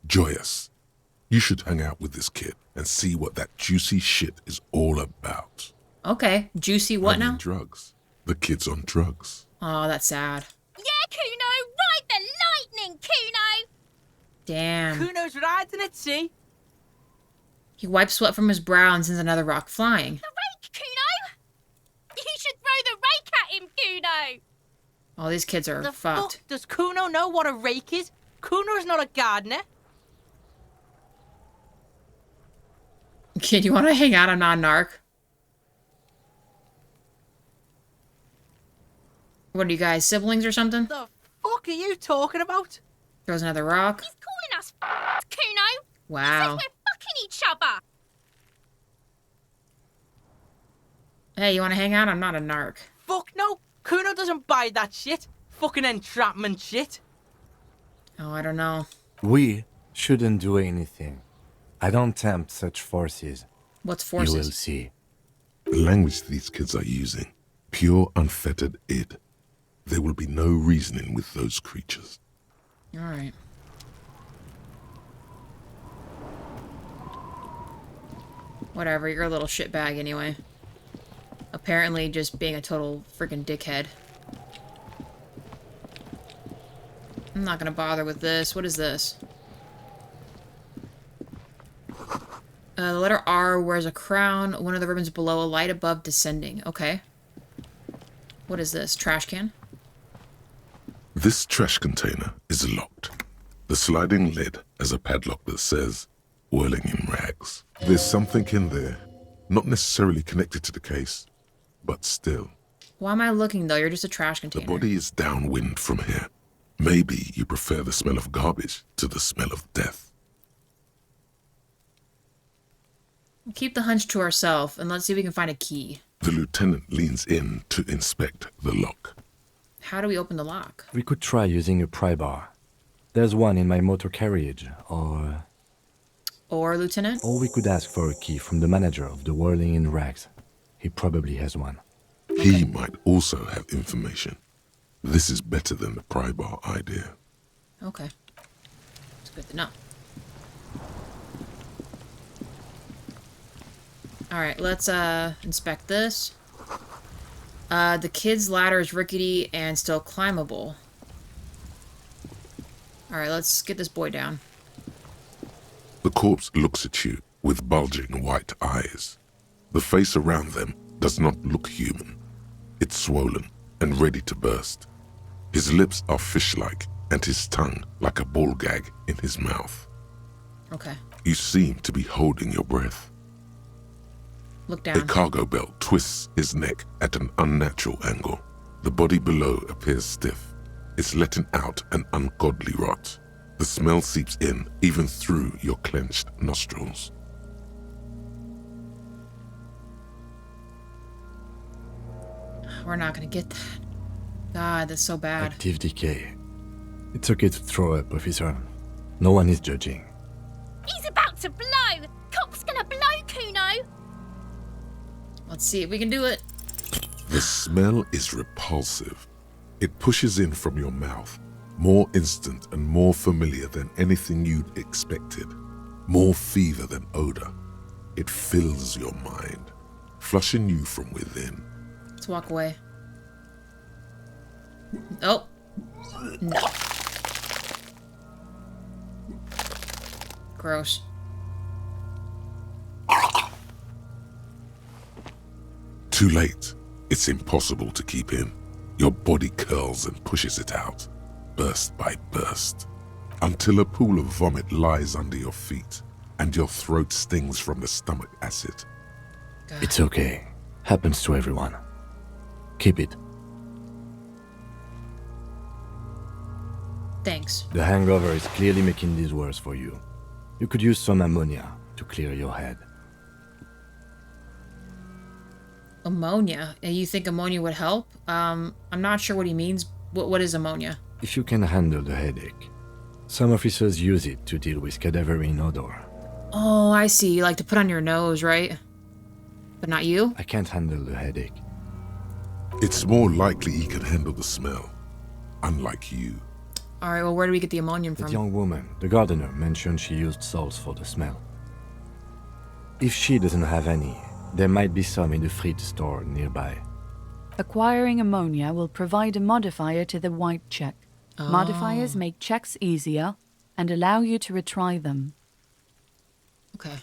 Joyous. You should hang out with this kid and see what that juicy shit is all about. Okay. Juicy what now? Drugs. The kid's on drugs. Oh, that's sad. Yeah, Kuno! Ride the lightning, Kuno! Damn. Kuno's riding it, see? He wipes sweat from his brow and sends another rock flying. The rake, Kuno! You should throw the rake at him, Kuno! All these kids are The fucked. fuck does Kuno know what a rake is? Kuno's not a gardener. Kid, you want to hang out? I'm not a narc. What are you guys, siblings or something? The fuck are you talking about? Throws another rock. He's calling us Kuno! Wow. He says we're fucking each other! Hey, you want to hang out? I'm not a narc. Fuck no. Kuno doesn't buy that shit. Fucking entrapment shit. Oh, I don't know. We shouldn't do anything. I don't tempt such forces. What's You will forces? see. The language these kids are using, pure unfettered id. There will be no reasoning with those creatures. Alright. Whatever, you're a little shitbag anyway. Apparently just being a total freaking dickhead. I'm not gonna bother with this. What is this? The letter R wears a crown. One of the ribbons below, a light above descending. Okay. What is this? Trash can? This trash container is locked. The sliding lid has a padlock that says, whirling in rags. There's something in there, not necessarily connected to the case, but still. Why am I looking, though? You're just a trash The container. body is downwind from here. Maybe you prefer the smell of garbage to the smell of death. Keep the hunch to ourselves, and let's see if we can find a key. The lieutenant leans in to inspect the lock. How do we open the lock? We could try using a pry bar. There's one in my motor carriage, or Lieutenant? we could ask for a key from the manager of the Whirling in Rags. He probably has one. He might also have information. This is better than the pry bar idea. Okay. It's good to know. Alright, let's inspect this. The kid's ladder is rickety and still climbable. Alright, let's get this boy down. The corpse looks at you with bulging white eyes. The face around them does not look human. It's swollen and ready to burst. His lips are fish-like and his tongue like a ball gag in his mouth. Okay. You seem to be holding your breath. Look A down. cargo belt twists his neck at an unnatural angle. The body below appears stiff. It's letting out an ungodly rot. The smell seeps in even through your clenched nostrils. We're not gonna get that. God, that's so bad. Active decay. It's okay to throw up, officer. No one is judging. He's about to blow. Cop's gonna blow, Kuno. Let's see if we can do it. The smell is repulsive. It pushes in from your mouth, more instant and more familiar than anything you'd expected, more fever than odor. It fills your mind, flushing you from within. Let's walk away. Oh. No. Gross. Too late. It's impossible to keep in. Your body curls and pushes it out, burst by burst, until a pool of vomit lies under your feet and your throat stings from the stomach acid. God. It's okay. Happens to everyone. Keep it. Thanks. The hangover is clearly making this worse for you. You could use some ammonia to clear your head. Ammonia? You think ammonia would help? I'm not sure what he means. What is ammonia? If you can handle the headache. Some officers use it to deal with cadaverine odor. Oh, I see. You like to put on your nose, right? But not you? I can't handle the headache. It's more likely he can handle the smell, unlike you. Alright, well, where do we get the ammonium That from? young woman, the gardener, mentioned she used salts for the smell. If she doesn't have any, there might be some in the fridge store nearby. Acquiring ammonia will provide a modifier to the white check. Modifiers make checks easier and allow you to retry them. Okay.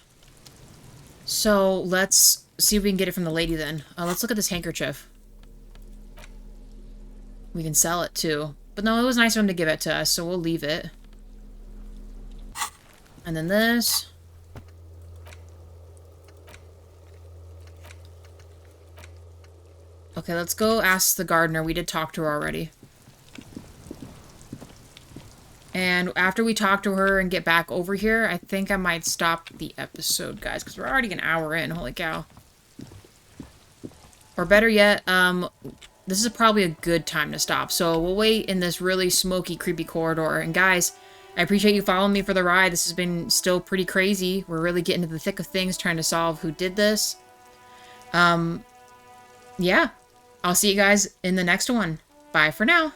So, let's see if we can get it from the lady then. Let's look at this handkerchief. We can sell it too. But no, it was nice of him to give it to us, so we'll leave it. And then this. Okay, let's go ask the gardener. We did talk to her already. And after we talk to her and get back over here, I think I might stop the episode, guys, because we're already an hour in. Holy cow. Or better yet, this is probably a good time to stop. So we'll wait in this really smoky, creepy corridor. And guys, I appreciate you following me for the ride. This has been still pretty crazy. We're really getting to the thick of things, trying to solve who did this. Yeah, I'll see you guys in the next one. Bye for now.